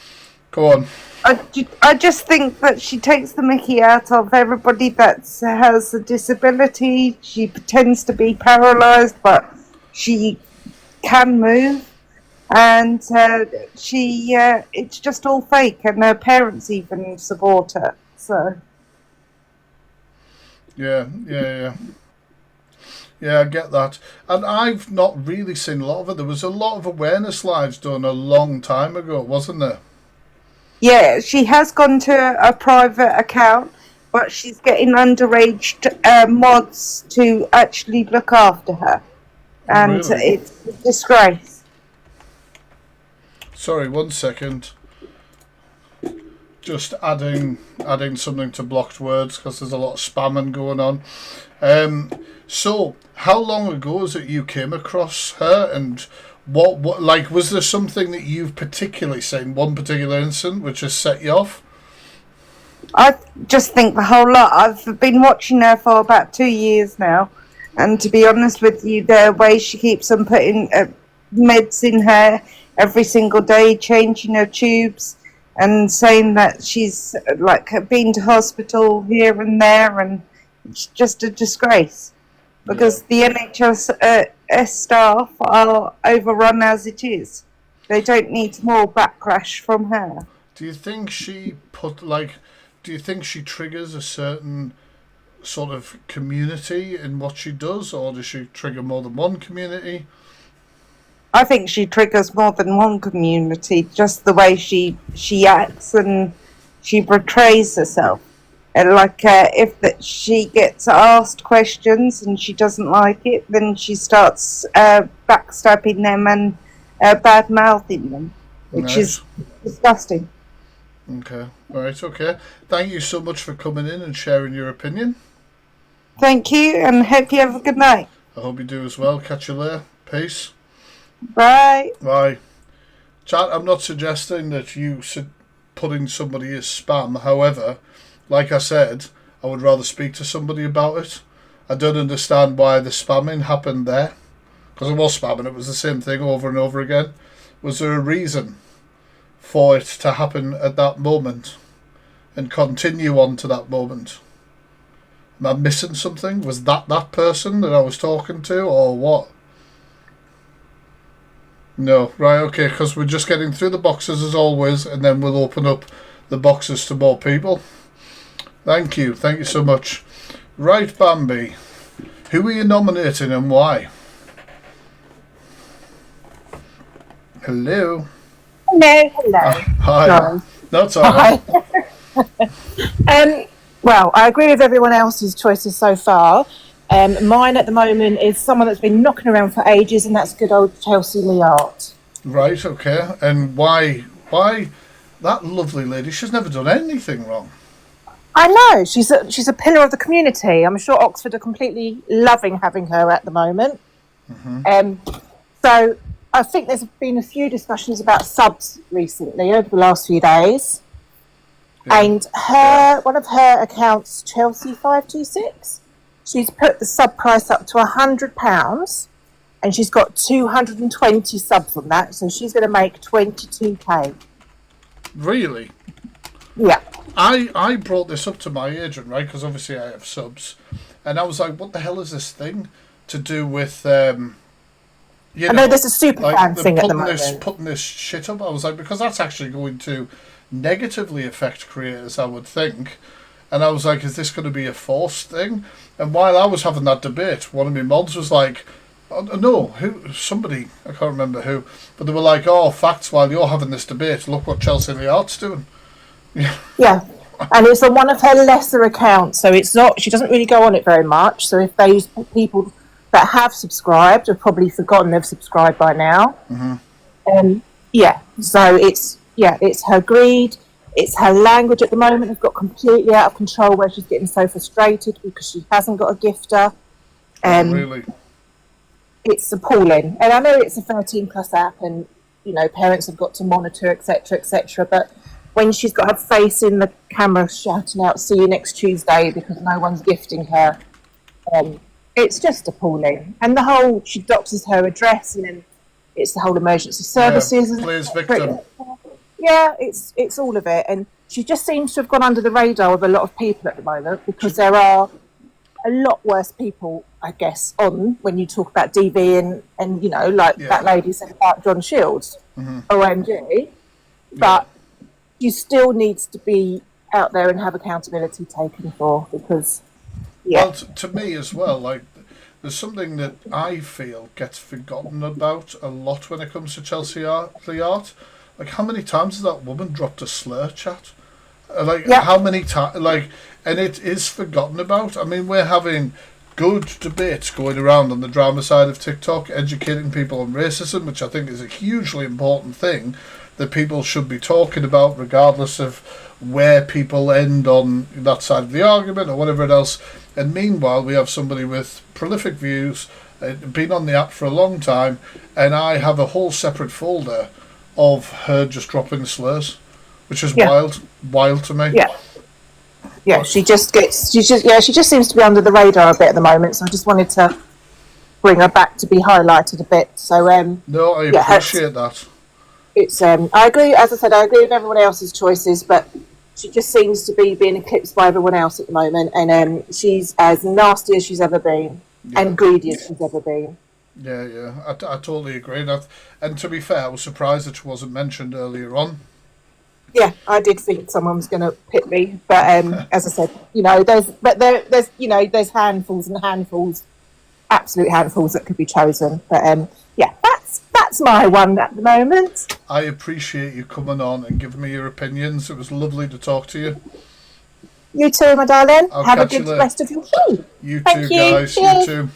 Go on. I just think that she takes the mickey out of everybody that has a disability. She pretends to be paralysed, but she can move. And it's just all fake, and her parents even support her. So. Yeah, I get that. And I've not really seen a lot of it. There was a lot of awareness lives done a long time ago, wasn't there? Yeah, she has gone to a private account, but she's getting underage mods to actually look after her. And really? It's a disgrace. Sorry, 1 second. Just adding something to blocked words because there's a lot of spamming going on. So, how long ago is it you came across her, and what like was there something that you've particularly seen, one particular incident which has set you off? I just think the whole lot. I've been watching her for about 2 years now, and to be honest with you, the way she keeps on putting meds in her every single day, changing her tubes, and saying that she's like been to hospital here and there, and it's just a disgrace because the NHS staff are overrun as it is. They don't need more backlash from her. Do you think she triggers a certain sort of community in what she does, or does she trigger more than one community? I think she triggers more than one community, just the way she acts and she portrays herself. And if she gets asked questions and she doesn't like it, then she starts backstabbing them and bad-mouthing them, which is disgusting. Okay, right, okay. Thank you so much for coming in and sharing your opinion. Thank you, and hope you have a good night. I hope you do as well. Catch you later. Peace. Bye. Bye. Chat, I'm not suggesting that you should put in somebody as spam. However, like I said, I would rather speak to somebody about it. I don't understand why the spamming happened there. Because it was spamming. It was the same thing over and over again. Was there a reason for it to happen at that moment and continue on to that moment? Am I missing something? Was that person that I was talking to, or what? No, right, okay, because we're just getting through the boxes as always, and then we'll open up the boxes to more people. Thank you so much. Right, Bambi, who are you nominating and why? Hello. Hi. Sorry. That's all right. Well, I agree with everyone else's choices so far. Mine at the moment is someone that's been knocking around for ages, and that's good old Chelsea Lee Hart. Right, okay. And why that lovely lady? She's never done anything wrong. I know, she's a pillar of the community. I'm sure Oxford are completely loving having her at the moment. Mm-hmm. So I think there's been a few discussions about subs recently over the last few days. Yeah. And one of her accounts, Chelsea526, she's put the sub price up to £100, and she's got 220 subs on that, so she's going to make 22k. Really? Yeah. I brought this up to my agent, right? Because obviously I have subs, and I was like, "What the hell is this thing to do with?" I know there's a super fan thing at the moment. Putting this shit up. I was like, because that's actually going to negatively affect creators, I would think. And I was like, is this going to be a forced thing? And while I was having that debate, one of my mods was like, somebody, I can't remember who, but they were like, oh, facts, while you're having this debate, look what Chelsea Lee Hart's doing. Yeah. And it's on one of her lesser accounts, so it's not. She doesn't really go on it very much. So if those people that have subscribed have probably forgotten they've subscribed by now. Yeah. So it's her greed. It's her language at the moment has got completely out of control, where she's getting so frustrated because she hasn't got a gifter. Really? It's appalling. And I know it's a 13+ app, and parents have got to monitor, etc., etc. But when she's got her face in the camera shouting out, "See you next Tuesday," because no one's gifting her, it's just appalling. And the whole, she doxes her address, and then it's the whole emergency services. Yeah, plays victim. Yeah, it's all of it. And she just seems to have gone under the radar of a lot of people at the moment, because there are a lot worse people, I guess, on when you talk about DV and that lady said about John Shields, OMG. But you still needs to be out there and have accountability taken for, because well, to me as well, like, there's something that I feel gets forgotten about a lot when it comes to Chelsea Hart. Like, how many times has that woman dropped a slur, chat? How many times? Like, and it is forgotten about. I mean, we're having good debates going around on the drama side of TikTok, educating people on racism, which I think is a hugely important thing that people should be talking about, regardless of where people end on that side of the argument or whatever else. And meanwhile, we have somebody with prolific views, been on the app for a long time, and I have a whole separate folder of her just dropping slurs, which is wild to me. Yeah, she just seems to be under the radar a bit at the moment. So I just wanted to bring her back to be highlighted a bit. So no, I appreciate that. It's I agree. As I said, I agree with everyone else's choices, but she just seems to be being eclipsed by everyone else at the moment, and she's as nasty as she's ever been, and greedy as she's ever been. Yeah, I totally agree. And to be fair, I was surprised that she wasn't mentioned earlier on. Yeah, I did think someone was going to pit me, but as I said, there's handfuls and handfuls, absolute handfuls that could be chosen. But that's my one at the moment. I appreciate you coming on and giving me your opinions. It was lovely to talk to you. You too, my darling. I'll Have a catch you good later. rest of your show. You Thank too, you. guys. Cheers. You too.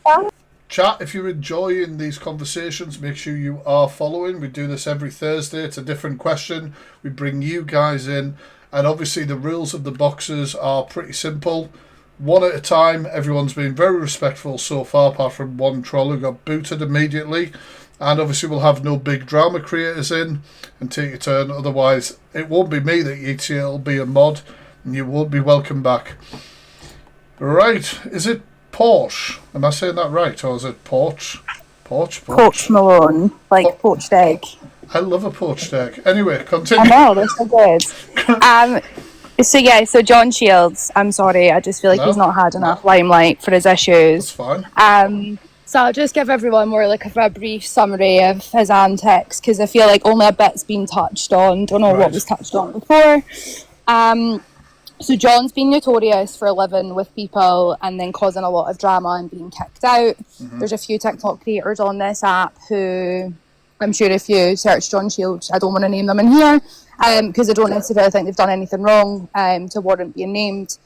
Bye. Chat, if you're enjoying these conversations, make sure you are following. We do this every Thursday. It's a different question. We bring you guys in. And obviously the rules of the boxes are pretty simple. One at a time. Everyone's been very respectful so far, apart from one troll who got booted immediately. And obviously we'll have no big drama creators in and take your turn. Otherwise, it won't be me that eats you. It'll be a mod. And you won't be welcome back. Right. Is it Porsche? Am I saying that right? Or is it Porch? Poached Malone, like poached egg. I love a poached egg. Anyway, continue. I know, they're so good. So John Shields, I'm sorry, I just feel like he's not had enough limelight for his issues. That's fine. So I'll just give everyone more like a brief summary of his antics, because I feel like only a bit's been touched on. Don't know what was touched on before. So John's been notorious for living with people and then causing a lot of drama and being kicked out. There's a few TikTok creators on this app who, I'm sure if you search John Shields, I don't want to name them in here, because I don't necessarily think they've done anything wrong to warrant being named.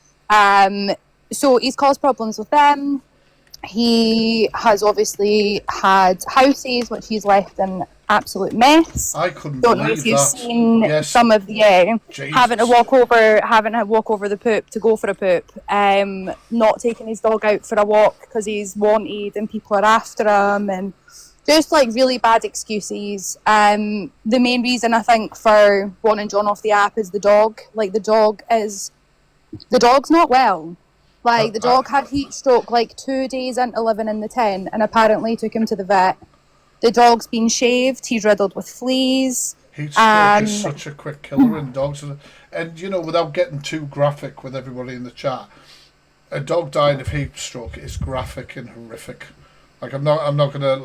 So he's caused problems with them. He has obviously had houses which he's left in absolute mess. I couldn't Don't know believe if you've that. seen some of having to walk over the poop to go for a poop, not taking his dog out for a walk because he's wanted and people are after him, and just like really bad excuses. The main reason I think for wanting John off the app is the dog. Like the dog's not well. Like, the dog had heat stroke like 2 days into living in the tent, and apparently took him to the vet. The dog's been shaved, he's riddled with fleas. Heat stroke is such a quick killer in dogs. And, without getting too graphic with everybody in the chat, a dog dying of heat stroke is graphic and horrific. Like, I'm not gonna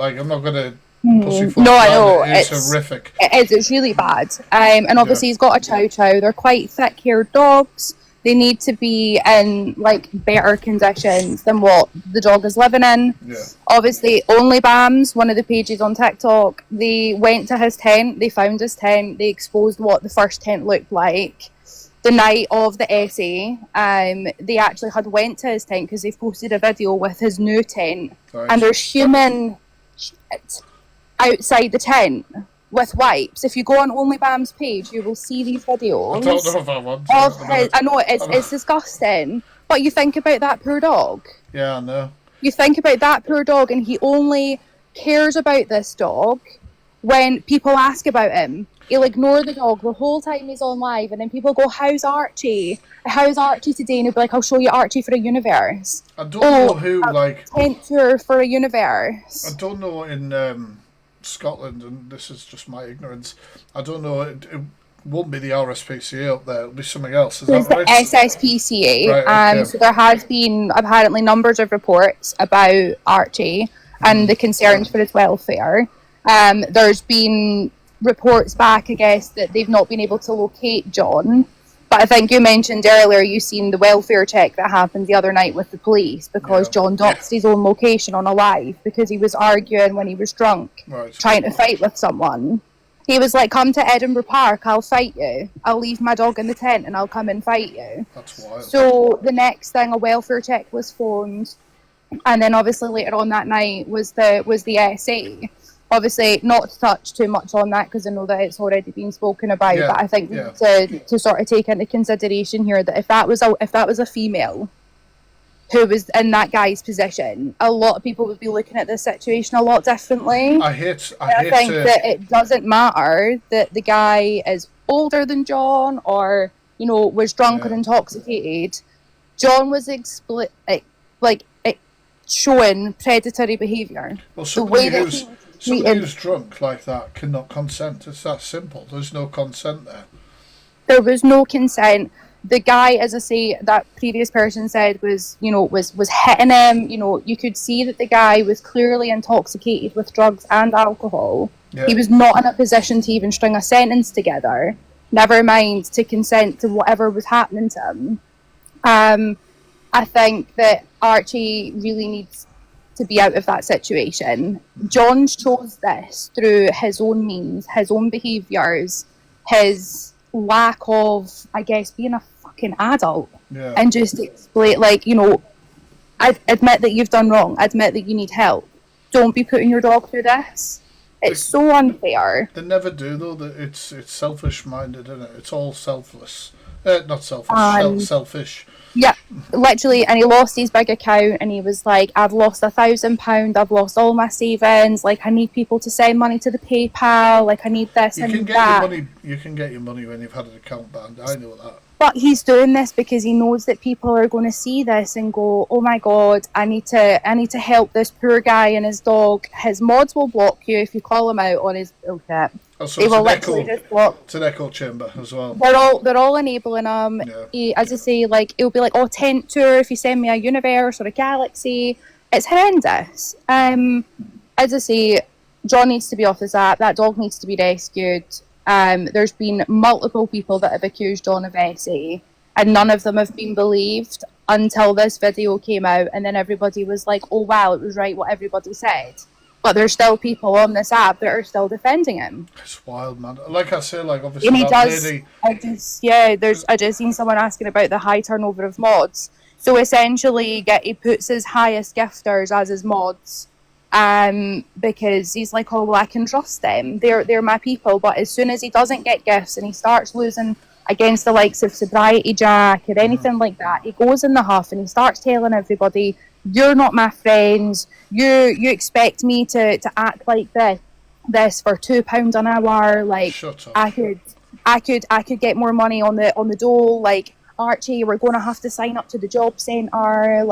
pussyfoot. No, I know. It's horrific. It's really bad. And obviously he's got a chow chow. They're quite thick-haired dogs. They need to be in like better conditions than what the dog is living in. Yeah. Obviously, Only Bams, one of the pages on TikTok, they went to his tent, they found his tent, they exposed what the first tent looked like. the night of the essay, they actually had went to his tent because they've posted a video with his new tent, and there's human shit outside the tent with wipes. If you go on OnlyBam's page, you will see these videos. I don't know if I want to. I know, it's disgusting. But you think about that poor dog. Yeah, I know. You think about that poor dog, and he only cares about this dog when people ask about him. He'll ignore the dog the whole time he's on live, and then people go, how's Archie? How's Archie today? And he'll be like, I'll show you Archie for a universe. I don't know who, like... tent tour for a universe. I don't know in Scotland, and this is just my ignorance, I don't know, it won't be the RSPCA up there, it'll be something else, is that right? It's the SSPCA. Right, okay. So there has been apparently numbers of reports about Archie and the concerns for his welfare. There's been reports back, I guess, that they've not been able to locate John. But I think you mentioned earlier you seen the welfare check that happened the other night with the police because John doxed his own location on a live because he was arguing when he was drunk, trying to fight with someone. He was like, come to Edinburgh Park, I'll fight you. I'll leave my dog in the tent and I'll come and fight you. That's wild. So the next thing, a welfare check was phoned. And then obviously later on that night was the essay. Obviously, not to touch too much on that because I know that it's already been spoken about. But I think we need to sort of take into consideration here that if that was a female who was in that guy's position, a lot of people would be looking at this situation a lot differently. I think that it doesn't matter that the guy is older than John or was drunk or intoxicated. John was showing predatory behaviour. Well, somebody who's drunk like that cannot consent. It's that simple. There's no consent there. There was no consent. The guy, as I say, that previous person said was hitting him. You could see that the guy was clearly intoxicated with drugs and alcohol. Yeah. He was not in a position to even string a sentence together. Never mind to consent to whatever was happening to him. I think that Archie really needs to be out of that situation. John chose this through his own means, his own behaviours, his lack of, I guess, being a fucking adult. Yeah. And just explain, I admit that you've done wrong. Admit that you need help. Don't be putting your dog through this. It's so unfair. They never do, though. It's selfish-minded, isn't it? It's all selfless. Not selfish, selfish. Yeah, literally, and he lost his big account, and he was like, I've lost £1,000, I've lost all my savings, I need people to send money to the PayPal, I need this and that. You can get your money when you've had an account banned, I know that. But he's doing this because he knows that people are going to see this and go, oh my god, I need to help this poor guy and his dog. His mods will block you if you call him out on his bullshit. Oh, so they will literally just block. It's an echo chamber as well. They're all enabling him. Yeah. As I say, it'll be like, tent tour if you send me a universe or a galaxy. It's horrendous. As I say, John needs to be off his app. That dog needs to be rescued. There's been multiple people that have accused John of SA, and none of them have been believed until this video came out, and then everybody was like, oh wow, it was right what everybody said. But there's still people on this app that are still defending him. It's wild, man. Like I say, obviously and he that does, lady... I just seen someone asking about the high turnover of mods. So essentially, he puts his highest gifters as his mods. Because he's like, oh well, I can trust them. They're my people. But as soon as he doesn't get gifts and he starts losing against the likes of Sobriety Jack or anything like that, he goes in the huff and he starts telling everybody, you're not my friends. You expect me to act like this for £2 an hour. Shut up. I could get more money on the dole. Archie, we're going to have to sign up to the job centre.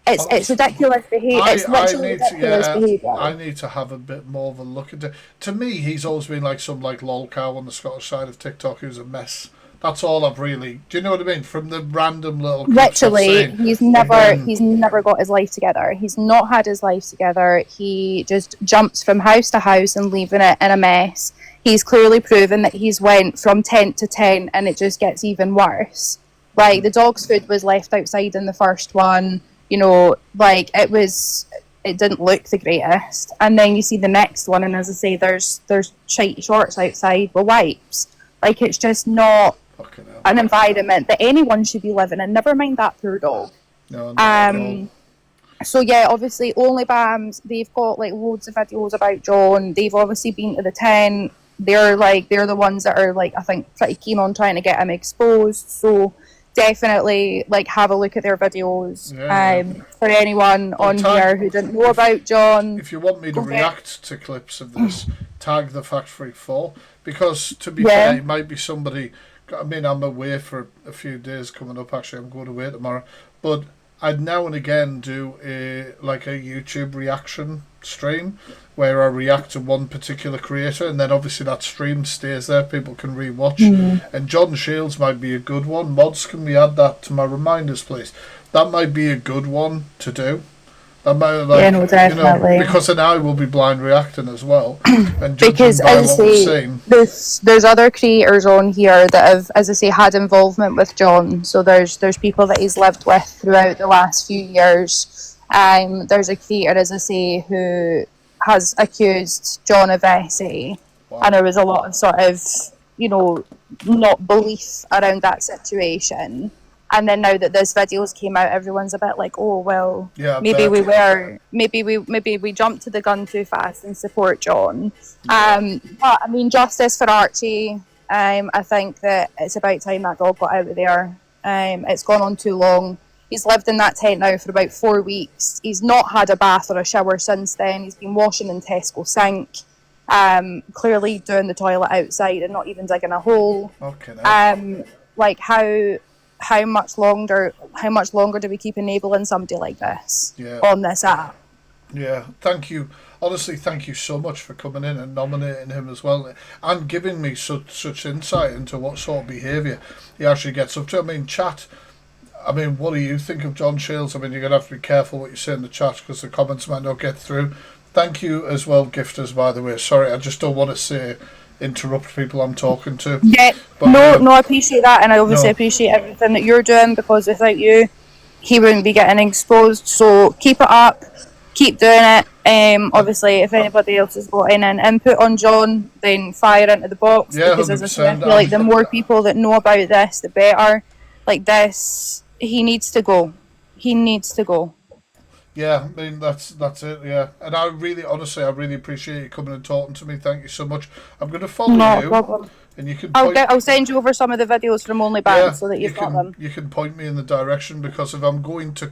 It's ridiculous behaviour. It's literally ridiculous behaviour. I need to have a bit more of a look at it. To me, he's always been like some lol cow on the Scottish side of TikTok who's a mess. That's all I've really... Do you know what I mean? From the random little... Literally, he's never got his life together. He's not had his life together. He just jumps from house to house and leaving it in a mess. He's clearly proven that he's went from tent to tent and it just gets even worse. The dog's food was left outside in the first one. It didn't look the greatest. And then you see the next one, and as I say, there's shite shorts outside with wipes. It's just not an environment that anyone should be living in, never mind that poor dog. No, no. So yeah, obviously OnlyBams, they've got like loads of videos about John. They've obviously been to the tent. They're the ones that are like, I think, pretty keen on trying to get him exposed. So definitely like have a look at their videos. For anyone on here who didn't know about John. If you want me to react to clips of this, tag the Factory 4, because to be fair, it might be somebody. I mean, I'm away for a few days coming up. Actually, I'm going away tomorrow, but I'd now and again do a YouTube reaction stream where I react to one particular creator, and then obviously that stream stays there. People can re-watch. And John Shields might be a good one. Mods, can we add that to my reminders, please? That might be a good one to do. That might, definitely. Because then I will be blind reacting as well. And because as I say, there's other creators on here that have, as I say, had involvement with John. So there's people that he's lived with throughout the last few years. There's a creator, as I say, who has accused John of Vesey, and there was a lot of sort of, not belief around that situation. And then now that this videos came out, everyone's a bit like, oh well, maybe we jumped to the gun too fast and support John. But I mean, justice for Archie. I think that it's about time that dog got out of there. It's gone on too long. He's lived in that tent now for about 4 weeks. He's not had a bath or a shower since then. He's been washing in Tesco sink, clearly doing the toilet outside and not even digging a hole. Like how much longer do we keep enabling somebody like this on this app? Yeah, thank you. Honestly, thank you so much for coming in and nominating him as well, and giving me such insight into what sort of behaviour he actually gets up to. I mean, chat. I mean, what do you think of John Shields? I mean, you're going to have to be careful what you say in the chat because the comments might not get through. Thank you as well, gifters, by the way. Sorry, I just don't want to interrupt people I'm talking to. Yeah, but, I appreciate that, and I obviously appreciate everything that you're doing, because without you, he wouldn't be getting exposed. So keep it up, keep doing it. Obviously, if anybody else has got any input on John, then fire into the box, because as I say, I feel like the more people that know about this, the better. Like this, he needs to go. He needs to go. Yeah, I mean, that's it, yeah. And I really appreciate you coming and talking to me. Thank you so much. I'm going to follow you. Problem. And you can I'll send you over some of the videos from OnlyBans so that you've got them. You can point me in the direction, because if I'm going to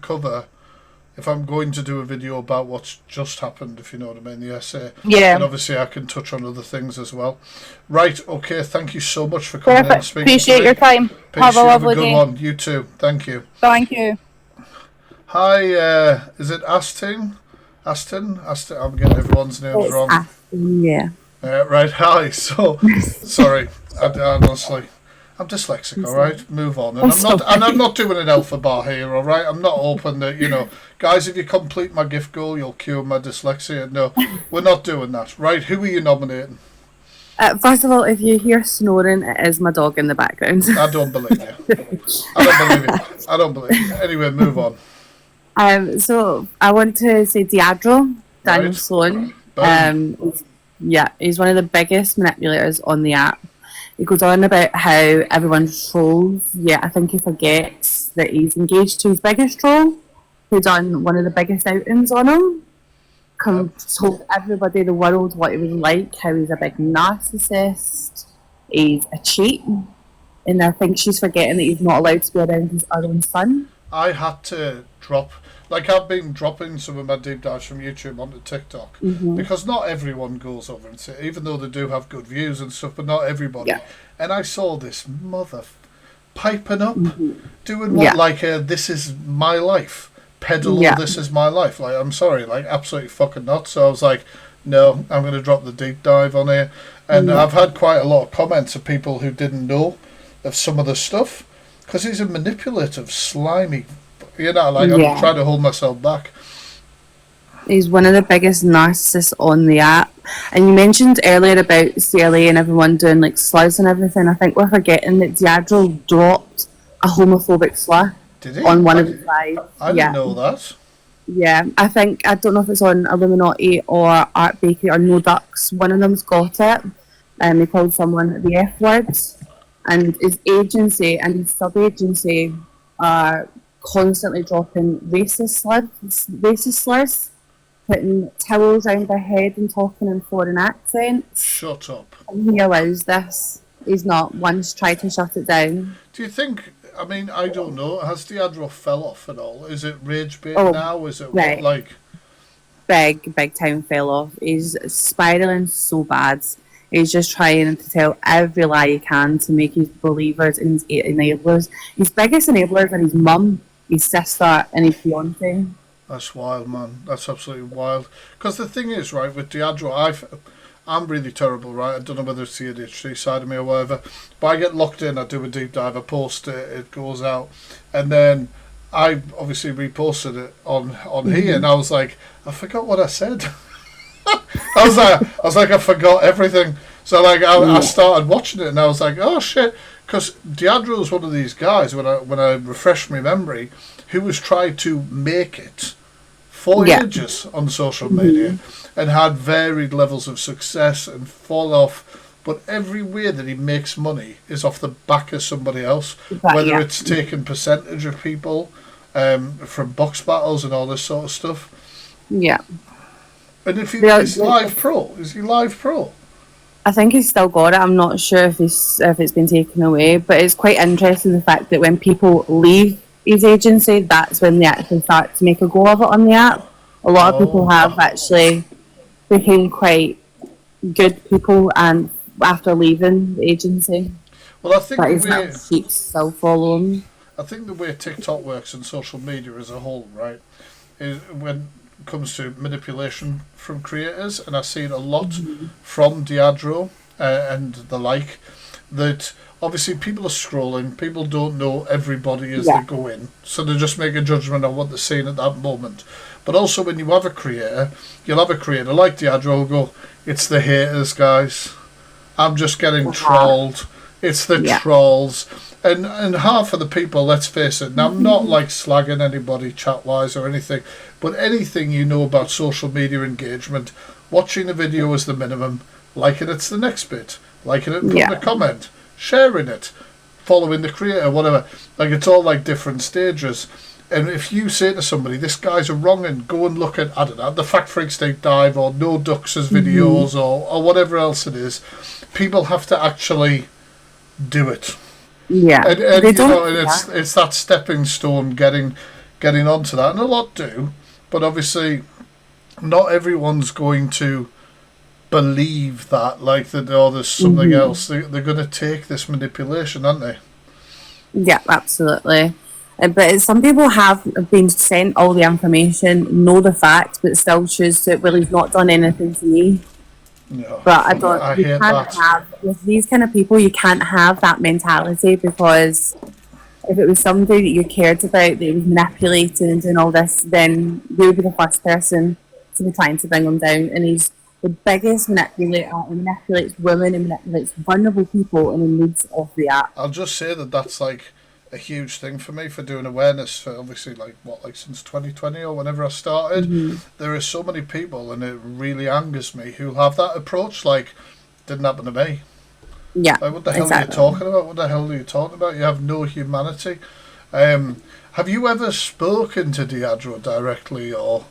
do a video about what's just happened, if you know what I mean, the essay, and obviously I can touch on other things as well. Right, okay, thank you so much for coming in and speaking. Appreciate your time. Have a lovely day. Have a good one. You too. Thank you. Thank you. Hi, is it Aston? I'm getting everyone's names wrong. Aston, yeah. Right, hi. So, sorry, honestly, I'm dyslexic. All right, move on. And I'm not doing an Alphabar here. All right, I'm not hoping that guys, if you complete my gift goal, you'll cure my dyslexia. No, we're not doing that. Right, who are you nominating? First of all, if you hear snoring, it is my dog in the background. I don't believe you. I don't believe you. Anyway, move on. So I want to say Diadro, Daniel Sloan. He's one of the biggest manipulators on the app. He goes on about how everyone trolls, yet I think he forgets that he's engaged to his biggest troll, who done one of the biggest outings on him. Told everybody in the world what he was like, how he's a big narcissist, he's a cheat, and I think she's forgetting that he's not allowed to be around his own son. I had to drop, I've been dropping some of my deep dives from YouTube onto TikTok, because not everyone goes over and say, even though they do have good views and stuff, but not everybody. Yeah. And I saw this mother piping up, doing what, this is my life, this is my life. Like, I'm sorry, absolutely fucking not. So I was like, no, I'm going to drop the deep dive on here. And I've had quite a lot of comments of people who didn't know of some of the stuff, because he's a manipulative, slimy, I'm trying to hold myself back. He's one of the biggest narcissists on the app. And you mentioned earlier about CLA and everyone doing slurs and everything. I think we're forgetting that Diadro dropped a homophobic slur on one of his lives. I didn't know that. Yeah, I don't know if it's on Illuminati or Art Bakery or No Ducks. One of them's got it. And they called someone the F words. and his agency and his sub-agency are constantly dropping racist slurs, putting towels around their head and talking in foreign accents. Shut up. And he allows this. He's not once tried to shut it down. Do you think, I mean, I don't know, has Diadro fell off at all? Is it rage bait now? Is it right. what, like... Big time fell off. He's spiraling so bad. He's just trying to tell every lie he can to make his believers and his enablers. His biggest enablers are his mum, his sister, and his fiance. That's wild, man. That's absolutely wild. Because the thing is, right, with Diadro, I'm really terrible, right? I don't know whether it's the ADHD side of me or whatever, but I get locked in, I do a deep dive, I post it, it goes out, and then I obviously reposted it on here, and I was like, I forgot what I said. I was like, I forgot everything. So like, I started watching it, and I was like, oh shit, because Diadro is one of these guys, when I refreshed my memory, who was trying to make it for ages on social media, and had varied levels of success and fall off. But every way that he makes money is off the back of somebody else, whether it's taking percentage of people from box battles and all this sort of stuff. Yeah. And if is he live pro? Is he live pro? I think he's still got it. I'm not sure if it's been taken away, but it's quite interesting the fact that when people leave his agency, that's when they actually start to make a go of it on the app. A lot of people have actually become quite good people and after leaving the agency. Well, I think still follow him. I think the way TikTok works and social media as a whole, right, is when it comes to manipulation from creators, and I see it a lot from Diadro and the like, that obviously people are scrolling, people don't know everybody as they go in, so they just make a judgment on what they're seeing at that moment. But also when you have a creator, you'll have a creator like Diadro who'll go, it's the haters, guys. I'm just getting trolled. It's the trolls. And half of the people, let's face it, now I'm not like slagging anybody chat-wise or anything, but anything you know about social media engagement, watching a video is the minimum, liking it's the next bit, liking it, putting a comment, sharing it, following the creator, whatever. Like, it's all like different stages. And if you say to somebody, this guy's a wrong'un, go and look at, I don't know, the Fact Freaks Deep Dive or No Ducks' videos or whatever else it is, people have to actually do it. Yeah. And you know, and it's that stepping stone getting onto that. And a lot do, but obviously not everyone's going to believe that, like, that, oh, there's something else. They're going to take this manipulation, aren't they? Yeah, absolutely. But some people have been sent all the information, know the facts, but still choose to, well, he's not done anything to me. No, but I don't. I you hate can't that. have, with these kind of people, you can't have that mentality, because if it was somebody that you cared about that was manipulating and doing all this, then they would be the first person to be trying to bring him down. And he's the biggest manipulator. He manipulates women and manipulates vulnerable people, and he leads off the app. I'll just say that's like a huge thing for me, for doing awareness for obviously like since 2020 or whenever I started. There are so many people, and it really angers me, who have that approach, like, didn't happen to me. Yeah, like, what the hell are you talking about? What the hell are you talking about? You have no humanity. Have you ever spoken to Diadro directly or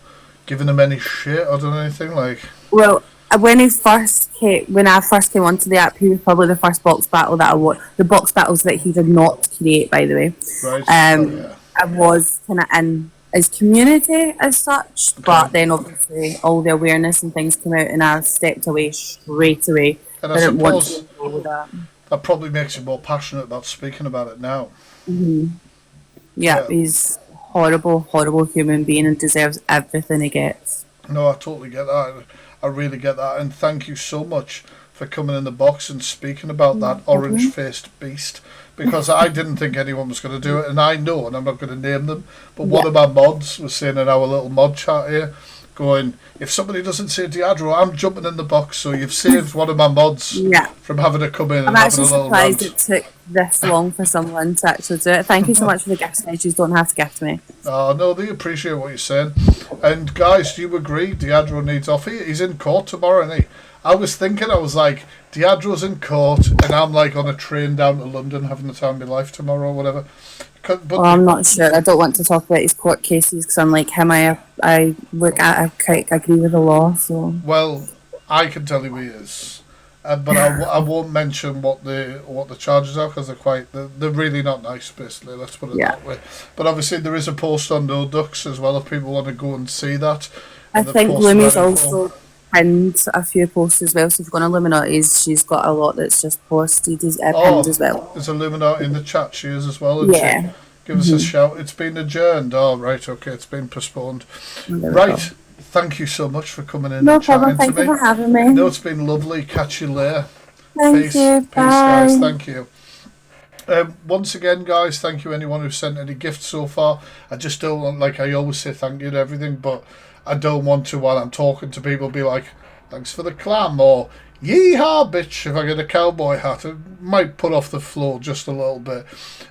given him any shit or done anything like? Well, when I first came onto the app, he was probably the first box battle that I watched. The box battles that he did not create, by the way. Right. I was kind of in his community as such, but then obviously all the awareness and things came out, and I stepped away straight away. And I suppose that probably makes you more passionate about speaking about it now. Yeah, he's horrible, horrible human being and deserves everything he gets. No, I totally get that. I really get that, and thank you so much for coming in the box and speaking about that orange-faced beast, because I didn't think anyone was going to do it, and I know, and I'm not going to name them, but one of my mods was saying in our little mod chat here, going, if somebody doesn't say Diadro, I'm jumping in the box, so you've saved one of my mods from having to come in and having a little rant. I'm actually surprised it took this long for someone to actually do it. Thank you so much for the gift. You just don't have to gift me. Oh, no, they appreciate what you're saying. And guys, do you agree Diadro needs off? He's in court tomorrow, isn't he? I was thinking, I was like, Diadro's in court, and I'm like on a train down to London having the time of my life tomorrow or whatever. But Well, I'm not sure. I don't want to talk about his court cases because, unlike him, I quite agree with the law. So well, I can tell you he is, but I won't mention what the charges are because they're really not nice. Basically, let's put it that way. But obviously, there is a post on No Ducks as well if people want to go and see that. I think Lumi's also pinned a few posts as well. So if you're going to Illuminati's, she's got a lot that's just posted pinned as well. There's Illuminati in the chat. She is as well. Yeah. Give us a shout. It's been adjourned. Oh, right. Okay, it's been postponed. Right. Thank you so much for coming in. No and problem. chatting Thank to you me. for having me. No, it's been lovely. Catch you later. Thank you. Peace, Bye. guys. Thank you. Once again, guys, thank you anyone who sent any gifts so far. I just don't want, like I always say thank you to everything, but I don't want to, while I'm talking to people, be like, thanks for the clam, or yeehaw, bitch, if I get a cowboy hat. It might put off the flow just a little bit.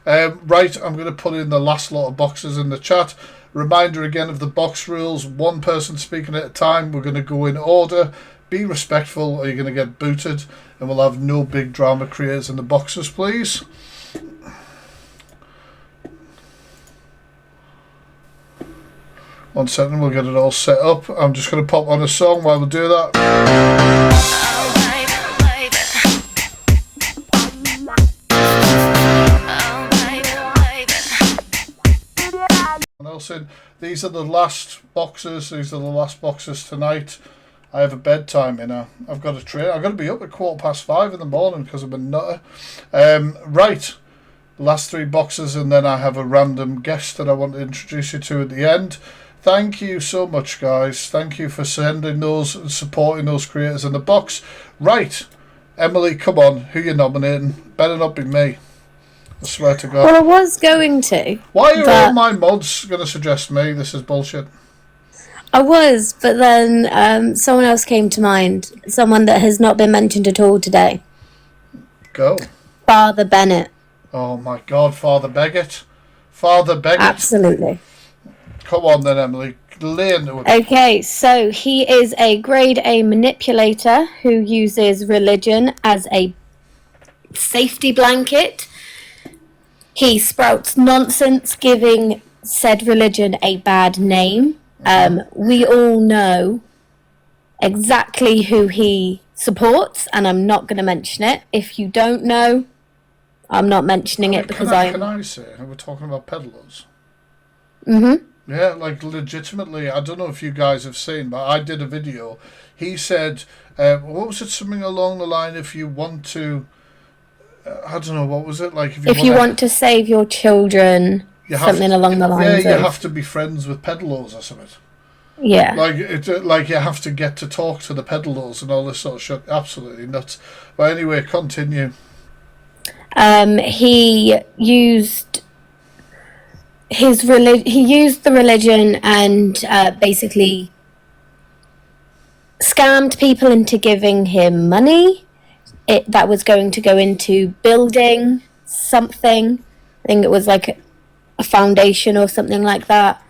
Right, I'm going to put in the last lot of boxes in the chat. Reminder again of the box rules. One person speaking at a time. We're going to go in order. Be respectful or you're going to get booted. And we'll have no big drama creators in the boxes, please. One second, we'll get it all set up. I'm just going to pop on a song while we do that. Nelson, these are the last boxes. These are the last boxes tonight. I have a bedtime, you know. I've got a train. I've got to be up at 5:15 in the morning because I'm a nutter. Right. Last three boxes, and then I have a random guest that I want to introduce you to at the end. Thank you so much, guys. Thank you for sending those and supporting those creators in the box. Right. Emily, come on. Who you nominating? Better not be me. I swear to God. Well, I was going to. Why are all my mods going to suggest me? This is bullshit. I was, but then someone else came to mind. Someone that has not been mentioned at all today. Go. Father Bennett. Oh my God, Father Beggett. Father Beggett. Absolutely. Come on then, Emily. Lay into it. Okay, so he is a grade A manipulator who uses religion as a safety blanket. He sprouts nonsense, giving said religion a bad name. We all know exactly who he supports, and I'm not going to mention it. If you don't know, I'm not mentioning it because Can I say, we're talking about peddlers? Mm-hmm. Yeah, like legitimately, I don't know if you guys have seen, but I did a video. He said, what was it, something along the line, if you want to, I don't know, what was it? Like if you want to save your children, something along the lines you of... have to be friends with peddlers or something. Yeah. Like you have to get to talk to the peddlers and all this sort of shit. Absolutely nuts. But anyway, continue. He used the religion and basically scammed people into giving him money. That was going to go into building something. I think it was like a foundation or something like that.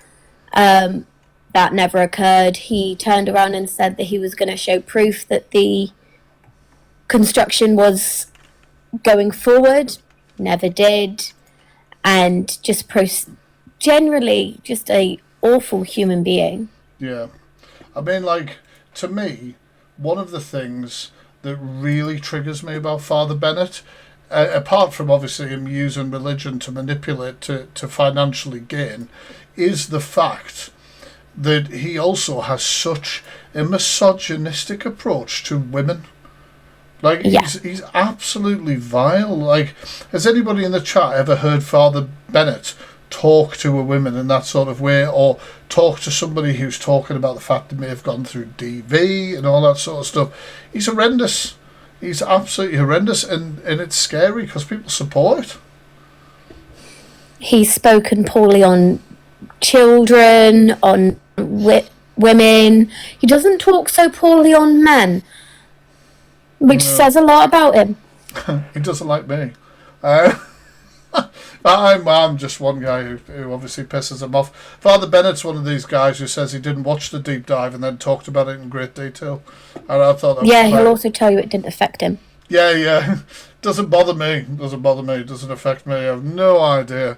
That never occurred. He turned around and said that he was going to show proof that the construction was going forward. Never did. And just generally just a awful human being. Yeah. I mean, like, to me, one of the things that really triggers me about Father Bennett, apart from obviously him using religion to manipulate to financially gain, is the fact that he also has such a misogynistic approach to women. Like, he's absolutely vile. Like, has anybody in the chat ever heard Father Bennett talk to a woman in that sort of way, or talk to somebody who's talking about the fact they may have gone through DV and all that sort of stuff? He's horrendous. He's absolutely horrendous, and it's scary because people support it. He's spoken poorly on children, on women. He doesn't talk so poorly on men, which says a lot about him. He doesn't like me. I'm just one guy who obviously pisses him off. Father Bennett's one of these guys who says he didn't watch the deep dive and then talked about it in great detail. And I thought that was he'll also tell you it didn't affect him. Yeah. Doesn't bother me. Doesn't affect me. I have no idea.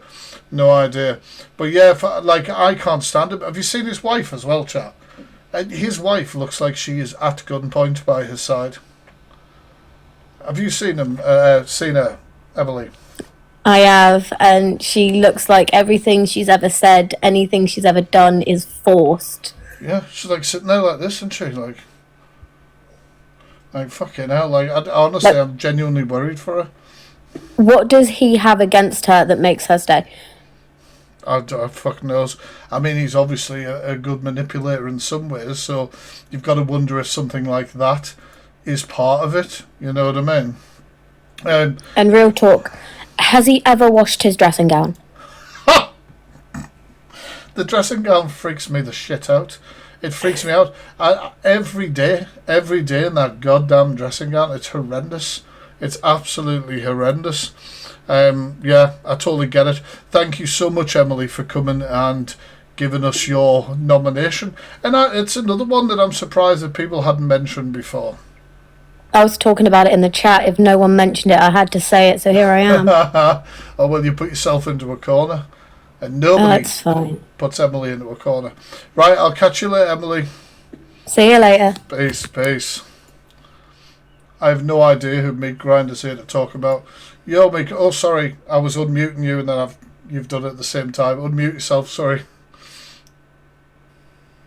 But yeah, I can't stand him. Have you seen his wife as well, chat? His wife looks like she is at gunpoint by his side. Have you seen her, Emily? I have, and she looks like everything she's ever said, anything she's ever done is forced. Yeah, she's like sitting there like this, isn't she? Like fucking hell. Honestly, I'm genuinely worried for her. What does he have against her that makes her stay? I fuck knows. I mean, he's obviously a good manipulator in some ways, so you've got to wonder if something like that is part of it. You know what I mean? And real talk, has he ever washed his dressing gown? The dressing gown freaks me the shit out. It freaks me out. Every day in that goddamn dressing gown, it's horrendous. It's absolutely horrendous. Yeah, I totally get it. Thank you so much, Emily, for coming and giving us your nomination. And it's another one that I'm surprised that people hadn't mentioned before. I was talking about it in the chat. If no one mentioned it, I had to say it, so here I am. Oh, well, you put yourself into a corner. And nobody That's fine. Puts Emily into a corner. Right, I'll catch you later, Emily. See you later. Peace. I have no idea who Meat Grinder's here to talk about. Yo, Meat... Oh, sorry. I was unmuting you and then you've done it at the same time. Unmute yourself, sorry.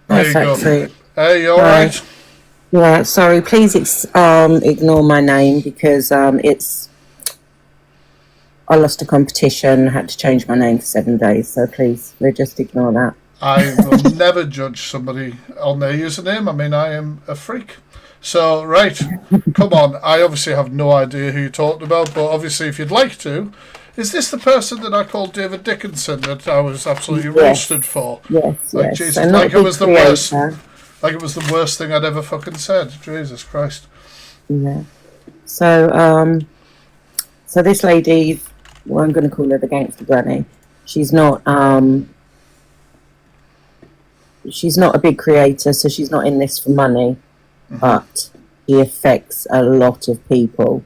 There you go. Hey, you alright? Yeah, sorry. Please ignore my name because I lost a competition, had to change my name for 7 days, so please, just ignore that. I will never judge somebody on their username. I mean, I am a freak. So, right, come on. I obviously have no idea who you're talking about, but obviously if you'd like to, is this the person that I called David Dickinson that I was absolutely roasted for? Yes, Jesus, so like it was the worst. Like it was the worst thing I'd ever fucking said. Jesus Christ. Yeah. So this lady... Well, I'm going to call her the Gangster Granny. She's not a big creator, so she's not in this for money, but she affects a lot of people.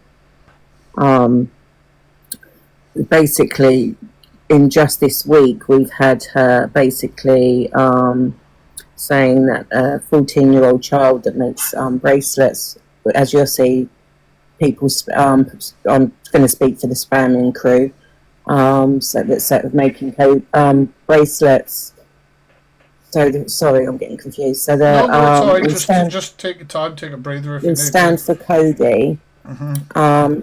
Basically, in just this week, we've had her basically saying that a 14-year-old child that makes bracelets, as you'll see, people, I'm going to speak for the spamming crew, so making bracelets. So sorry, I'm getting confused. So no, it's all right. Just take your time, take a breather if you need to. Stand for Cody.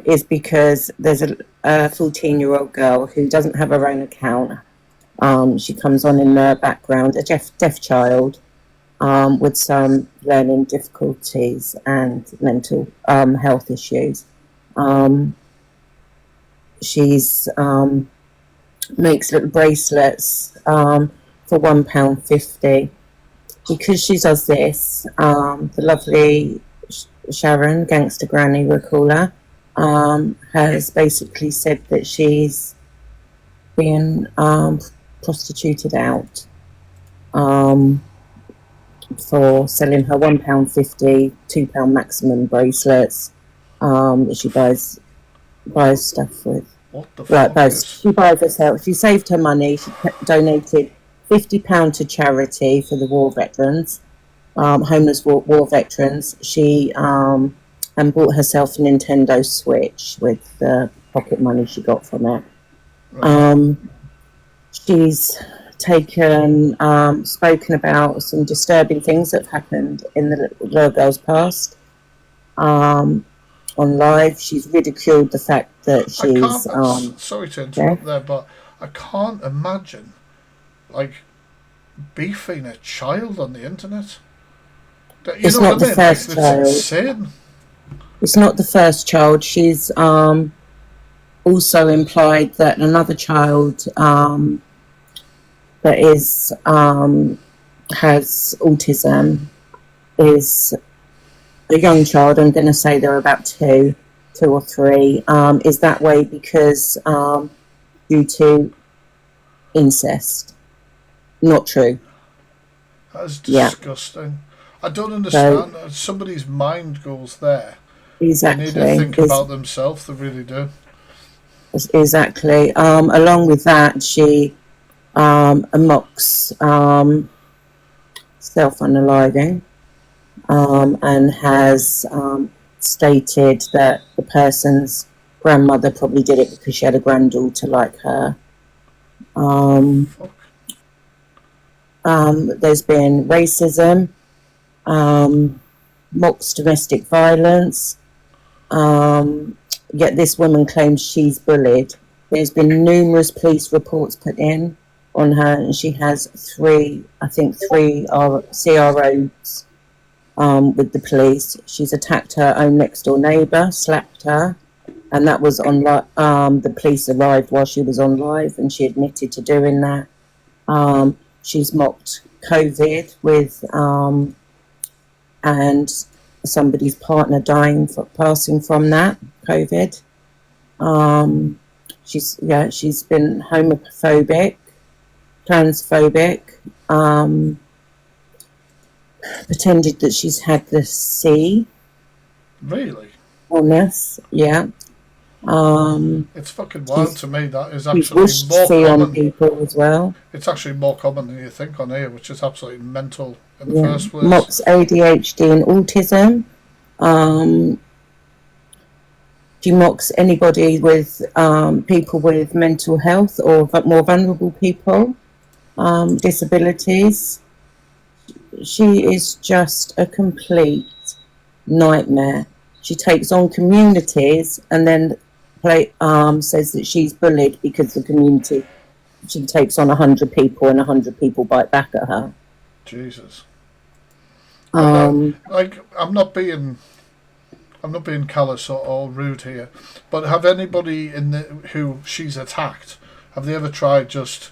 Is because there's a 14-year-old girl who doesn't have her own account. She comes on in the background, a deaf child. With some learning difficulties and mental health issues. She's makes little bracelets for £1.50. Because she does this, the lovely Sharon, Gangster Granny we'll call her, has basically said that she's being prostituted out. For selling her £1.50, £2 maximum bracelets that she buys stuff with. What the fuck? She buys herself. She saved her money. She donated £50 to charity for the war veterans, homeless war veterans. She and bought herself a Nintendo Switch with the pocket money she got from it. She's spoken about some disturbing things that have happened in the little girl's past. On live, she's ridiculed the fact that she's. Sorry to interrupt there, but I can't imagine, beefing a child on the internet. It's not the first child. It's insane. It's not the first child. She's also implied that another child. That is has autism, is a young child. I'm going to say they're about two or three. Is that way because due to incest. Not true. That is disgusting. I don't understand. Somebody's mind goes there. Exactly. They need to think about themselves. They really do. Exactly. Along with that, she mocks self-unaliving and has stated that the person's grandmother probably did it because she had a granddaughter like her. There's been racism, mocks domestic violence, yet this woman claims she's bullied. There's been numerous police reports put in on her, and she has three CROs with the police. She's attacked her own next door neighbour, slapped her, and that was on the police arrived while she was on live, and she admitted to doing that. She's mocked COVID with and somebody's partner passing from that COVID. She's been homophobic, transphobic, pretended that she's had the C. Really? Illness, yeah. It's fucking wild to me. That is actually more common on people as well. It's actually more common than you think on here, which is absolutely mental in the first place. Mocks ADHD and autism. She mocks anybody with people with mental health or more vulnerable people, disabilities. She is just a complete nightmare. She takes on communities and then says that she's bullied because the community. She takes on 100 people and 100 people bite back at her. Jesus. Um, I'm not being callous or rude here, but have anybody who she's attacked, have they ever tried just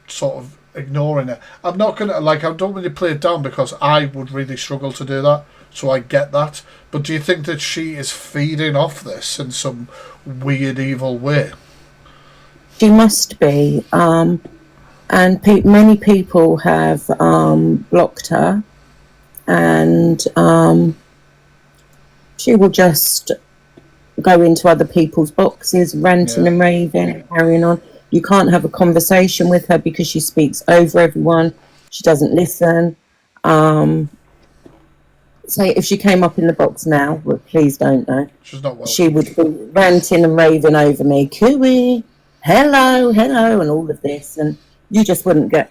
sort of ignoring it? I'm not gonna I don't really play it down because I would really struggle to do that, so I get that. But do you think that she is feeding off this in some weird, evil way? She must be, and many people have blocked her, and she will just go into other people's boxes, ranting and raving, carrying on. You can't have a conversation with her because she speaks over everyone. She doesn't listen. Say if she came up in the box now, well, please don't know. She's not well. She would be ranting and raving over me, cooey, hello, and all of this, and you just wouldn't get.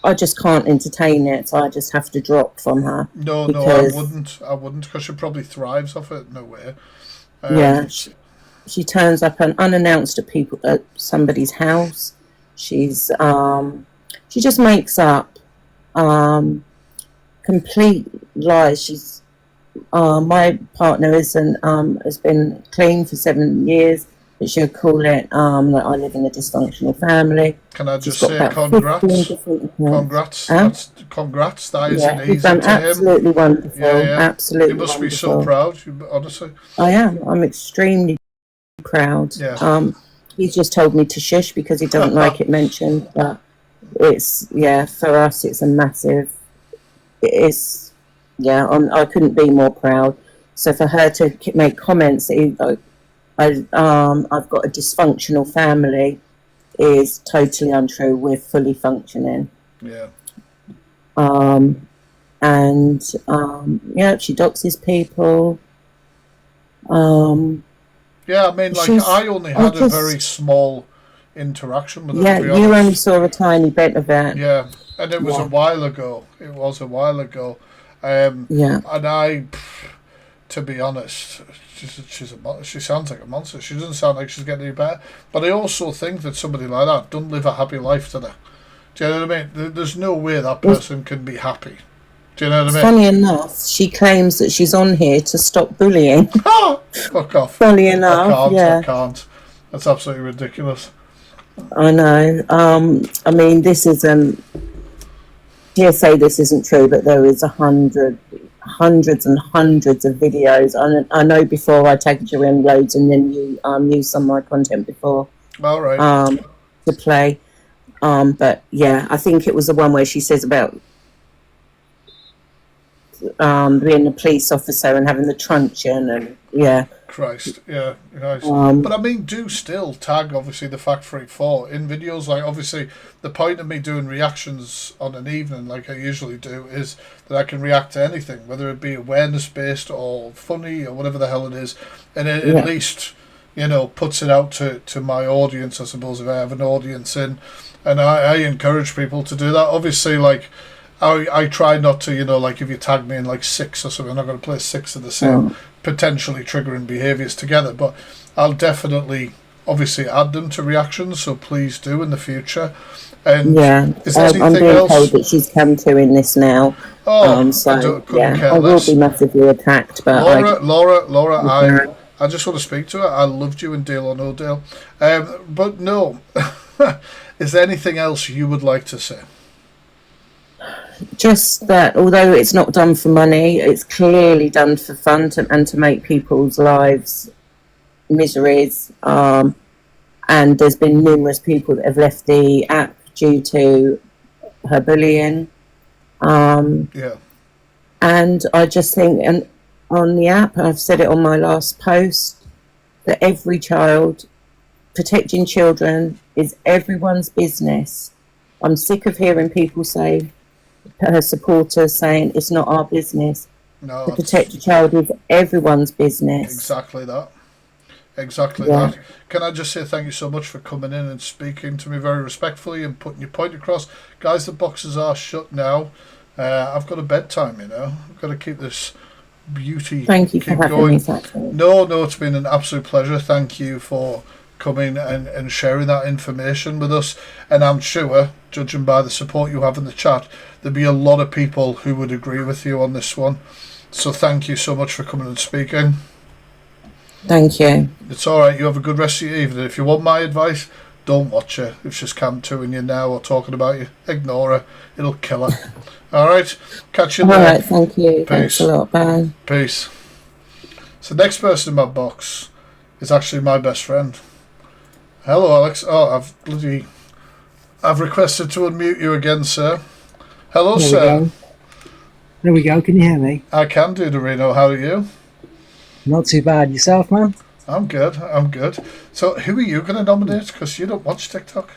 I just can't entertain it, so I just have to drop from her. No, I wouldn't, because she probably thrives off it. No way. She turns up unannounced at somebody's house. She just makes up complete lies. My partner has been clean for 7 years, but she'll call it that I live in a dysfunctional family. Can I just say congrats? Congrats. That isn't easy You've done to absolutely him. wonderful. Absolutely. You must wonderful. be so proud, honestly. I am. I'm extremely proud. Yeah. He's just told me to shush because he doesn't like it mentioned, but it's for us it's a massive. It is. I couldn't be more proud. So for her to make comments, I've got a dysfunctional family, is totally untrue. We're fully functioning. Yeah. She doxes people. Yeah, I mean, I only had a very small interaction with her. Yeah, to be you honest. only saw a tiny bit of it. Yeah, and it was a while ago. And I, to be honest, she sounds like a monster. She doesn't sound like she's getting any better. But I also think that somebody like that don't live a happy life today. Do you know what I mean? There's no way that person can be happy. Do you know what I mean? Funny enough, she claims that she's on here to stop bullying. Fuck off. Funny enough, I can't. That's absolutely ridiculous. I know. I mean, this isn't. Say this isn't true, but there is hundreds and hundreds of videos. I know before I tagged you in loads, and then you used some of my content before. All right. to play. But yeah, I think it was the one where she says about being a police officer and having the truncheon, and yeah. Christ, yeah, nice. Um, But I mean, do still tag obviously the Factory 4 in videos. Like, obviously, the point of me doing reactions on an evening, like I usually do, is that I can react to anything, whether it be awareness based or funny or whatever the hell it is, and it Yeah. at least, you know, puts it out to my audience, I suppose, if I have an audience in, and I encourage people to do that. Obviously, like, I try not to, you know, like if you tag me in like 6 or something, I'm not going to play 6 of the same potentially triggering behaviours together, but I'll definitely obviously add them to reactions, so please do in the future. And yeah, is there I'm anything being else? told that she's come to in this now. Oh, So couldn't yeah, care I will less. be massively attacked, but Laura, I just want to speak to her. I loved you in Deal or No Deal. But no, is there anything else you would like to say? just that although it's not done for money, it's clearly done for fun and to make people's lives miseries. And there's been numerous people that have left the app due to her bullying. Yeah. And I just think, and on the app, and I've said it on my last post, that every child, protecting children is everyone's business. I'm sick of hearing people say, her supporters saying it's not our business. No, To protect a child is everyone's business. exactly that. Exactly Yeah. that. Can I just say thank you so much for coming in and speaking to me very respectfully and putting your point across. Guys, the boxes are shut now. I've got a bedtime, you know. I've got to keep this beauty Thank you for keep having going. me, Sasha. No, it's been an absolute pleasure. Thank you for coming and sharing that information with us. And I'm sure, judging by the support you have in the chat, there'll be a lot of people who would agree with you on this one. So thank you so much for coming and speaking. Thank you. It's all right. You have a good rest of your evening. If you want my advice, don't watch her. If she's camping you now or talking about you, ignore her. It'll kill her. All right. Catch you All later. right, thank you. Peace. Thanks a lot. Bye. Peace. So the next person in my box is actually my best friend. Hello, Alex. Oh, I've requested to unmute you again, sir. Hello, There we sir. go. There we go. Can you hear me? I can do, Dorino. How are you? Not too bad. Yourself, man? I'm good. So who are you going to nominate? Because you don't watch TikTok.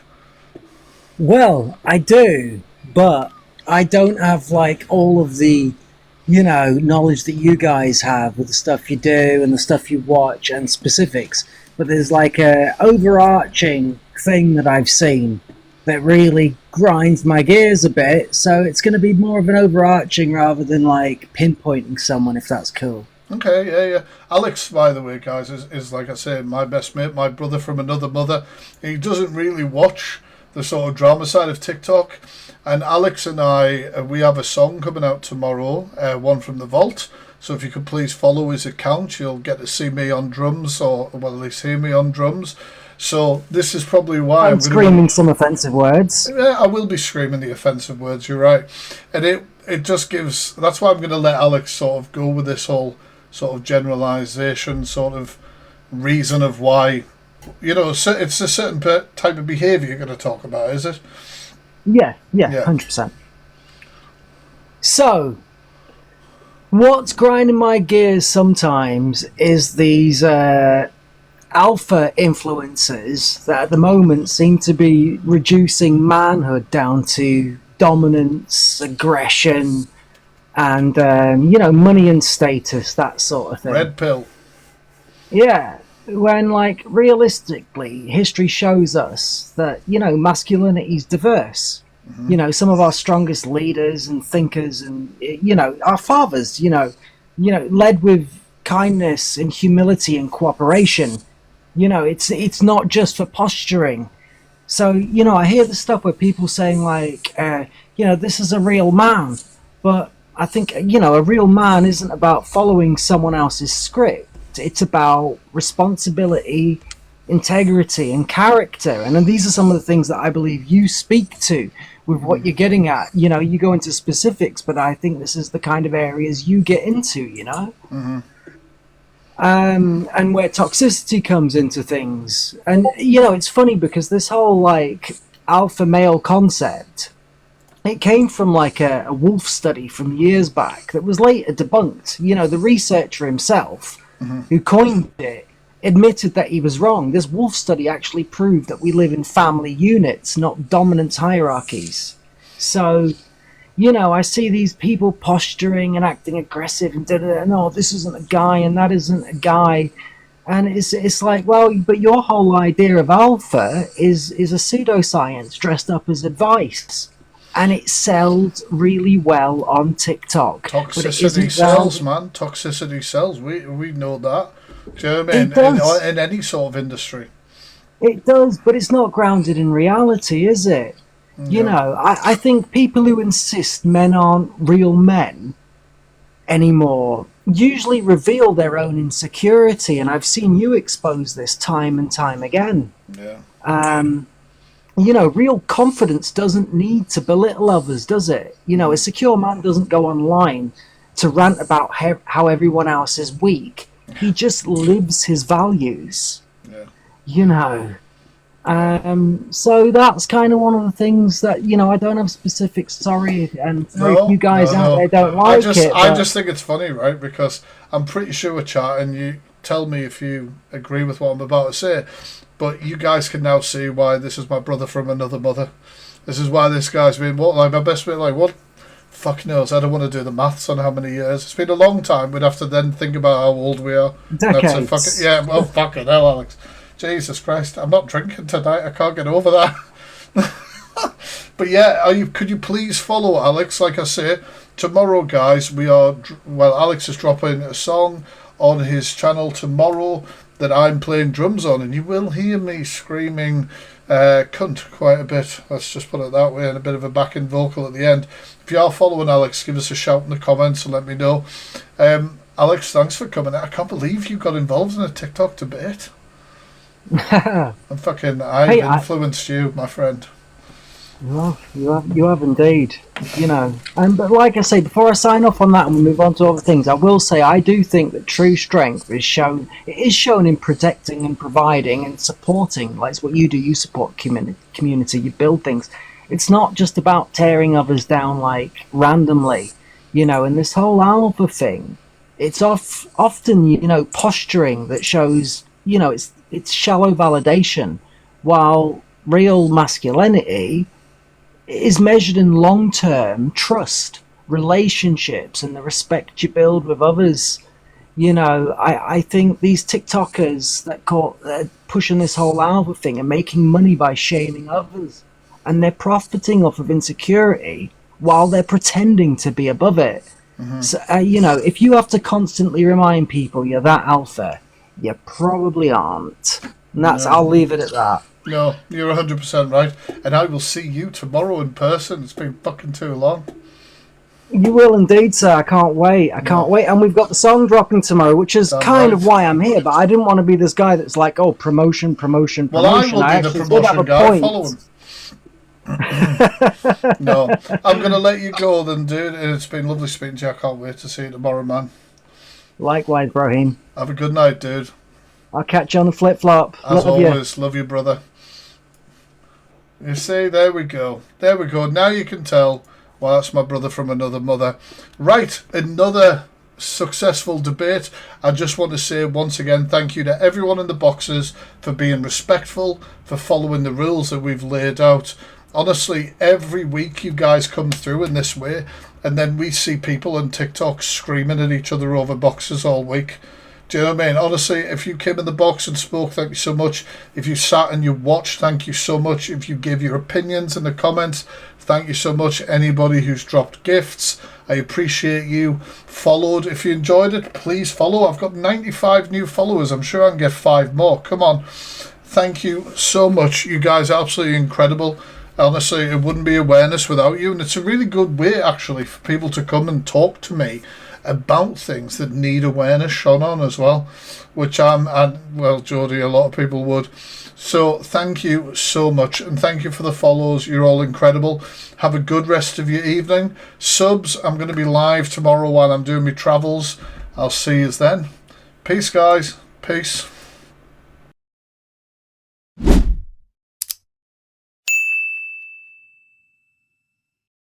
Well, I do, but I don't have like all of the, knowledge that you guys have with the stuff you do and the stuff you watch and specifics. But there's like a overarching thing that I've seen that really grinds my gears a bit. So it's going to be more of an overarching rather than like pinpointing someone, if that's cool. Okay, yeah. Alex, by the way, guys, is like I say, my best mate, my brother from another mother. He doesn't really watch the sort of drama side of TikTok. And Alex and I, we have a song coming out tomorrow, one from the Vault. So if you could please follow his account, you'll get to see me on drums, or well, at least hear me on drums. So this is probably why I'm screaming some offensive words. Yeah, I will be screaming the offensive words, you're right. And it just gives, that's why I'm going to let Alex sort of go with this whole sort of generalization, sort of reason of why, it's a certain type of behaviour you're going to talk about, is it? Yeah, 100%. So, what's grinding my gears sometimes is these alpha influencers that at the moment seem to be reducing manhood down to dominance, aggression, and money and status, that sort of thing. Red pill. Yeah, when like realistically history shows us that masculinity is diverse. Some of our strongest leaders and thinkers and our fathers led with kindness and humility and cooperation. It's not just for posturing. So I hear the stuff where people saying like this is a real man, but I think a real man isn't about following someone else's script. It's about responsibility, integrity, and character. And then these are some of the things that I believe you speak to with what you're getting at. You go into specifics, but I think this is the kind of areas you get into, Mm-hmm. and where toxicity comes into things. And it's funny because this whole like alpha male concept, it came from like a wolf study from years back that was later debunked. The researcher himself who coined it admitted that he was wrong. This wolf study actually proved that we live in family units, not dominance hierarchies. So I see these people posturing and acting aggressive and no, this isn't a guy and that isn't a guy. And it's like, well, but your whole idea of alpha is a pseudoscience dressed up as advice. And it sells really well on TikTok. Toxicity sells, man. Toxicity sells. We know that. Do you know what I mean? In any sort of industry. It does, but it's not grounded in reality, is it? No. I think people who insist men aren't real men anymore usually reveal their own insecurity, and I've seen you expose this time and time again. Yeah. Real confidence doesn't need to belittle others, does it? A secure man doesn't go online to rant about how everyone else is weak. He just lives his values. Yeah. So that's kind of one of the things that, I don't have specifics, sorry, and if you guys out there don't like it. I just think it's funny, right? Because I'm pretty sure we're chatting, you tell me if you agree with what I'm about to say, but you guys can now see why this is my brother from another mother. This is why this guy's been, my best mate, what? Fuck knows, I don't want to do the maths on how many years. It's been a long time, we'd have to then think about how old we are. Decades. Fucking hell, Alex. Jesus Christ, I'm not drinking tonight. I can't get over that. But yeah, could you please follow Alex? Like I say, tomorrow, guys, Alex is dropping a song on his channel tomorrow that I'm playing drums on, and you will hear me screaming cunt quite a bit. Let's just put it that way, and a bit of a backing vocal at the end. If you are following Alex, give us a shout in the comments and let me know. Alex, thanks for coming. I can't believe you got involved in a TikTok debate. I've influenced you, my friend. You have indeed. But like I say, before I sign off on that and we move on to other things, I will say I do think that true strength is shown in protecting and providing and supporting. Like it's what you do. You support community. You build things. It's not just about tearing others down like randomly. And this whole alpha thing, it's often posturing that shows it's shallow validation, while real masculinity is measured in long-term trust, relationships, and the respect you build with others. I think these TikTokers that are pushing this whole alpha thing are making money by shaming others, and they're profiting off of insecurity while they're pretending to be above it. So, if you have to constantly remind people you're that alpha, you probably aren't. And I'll leave it at that. No, you're 100% right. And I will see you tomorrow in person. It's been fucking too long. You will indeed, sir. I can't wait. And we've got the song dropping tomorrow, which is kind of why I'm here. But I didn't want to be this guy that's like, oh, promotion. Well, I will be the promotion guy. Follow him. No, I'm going to let you go then, dude. It's been lovely speaking to you. I can't wait to see you tomorrow, man. Likewise, Brahim. Have a good night, dude. I'll catch you on the flip-flop. As always, love you, brother. You see, there we go. Now you can tell why that's my brother from another mother. Right, another successful debate. I just want to say once again thank you to everyone in the boxes for being respectful, for following the rules that we've laid out. Honestly, every week you guys come through in this way, and then we see people on TikTok screaming at each other over boxes all week. Do you know what I mean? Honestly, if you came in the box and spoke, thank you so much. If you sat and you watched, thank you so much. If you gave your opinions in the comments, thank you so much. Anybody who's dropped gifts, I appreciate you. Followed, if you enjoyed it, please follow. I've got 95 new followers. I'm sure I can get 5 more. Come on. Thank you so much. You guys are absolutely incredible. Honestly, it wouldn't be awareness without you, and it's a really good way actually for people to come and talk to me about things that need awareness shone on as well, which Jodie, a lot of people would. So thank you so much, and thank you for the follows. You're all incredible. Have a good rest of your evening. Subs, I'm going to be live tomorrow while I'm doing my travels. I'll see you then. Peace, guys. Peace.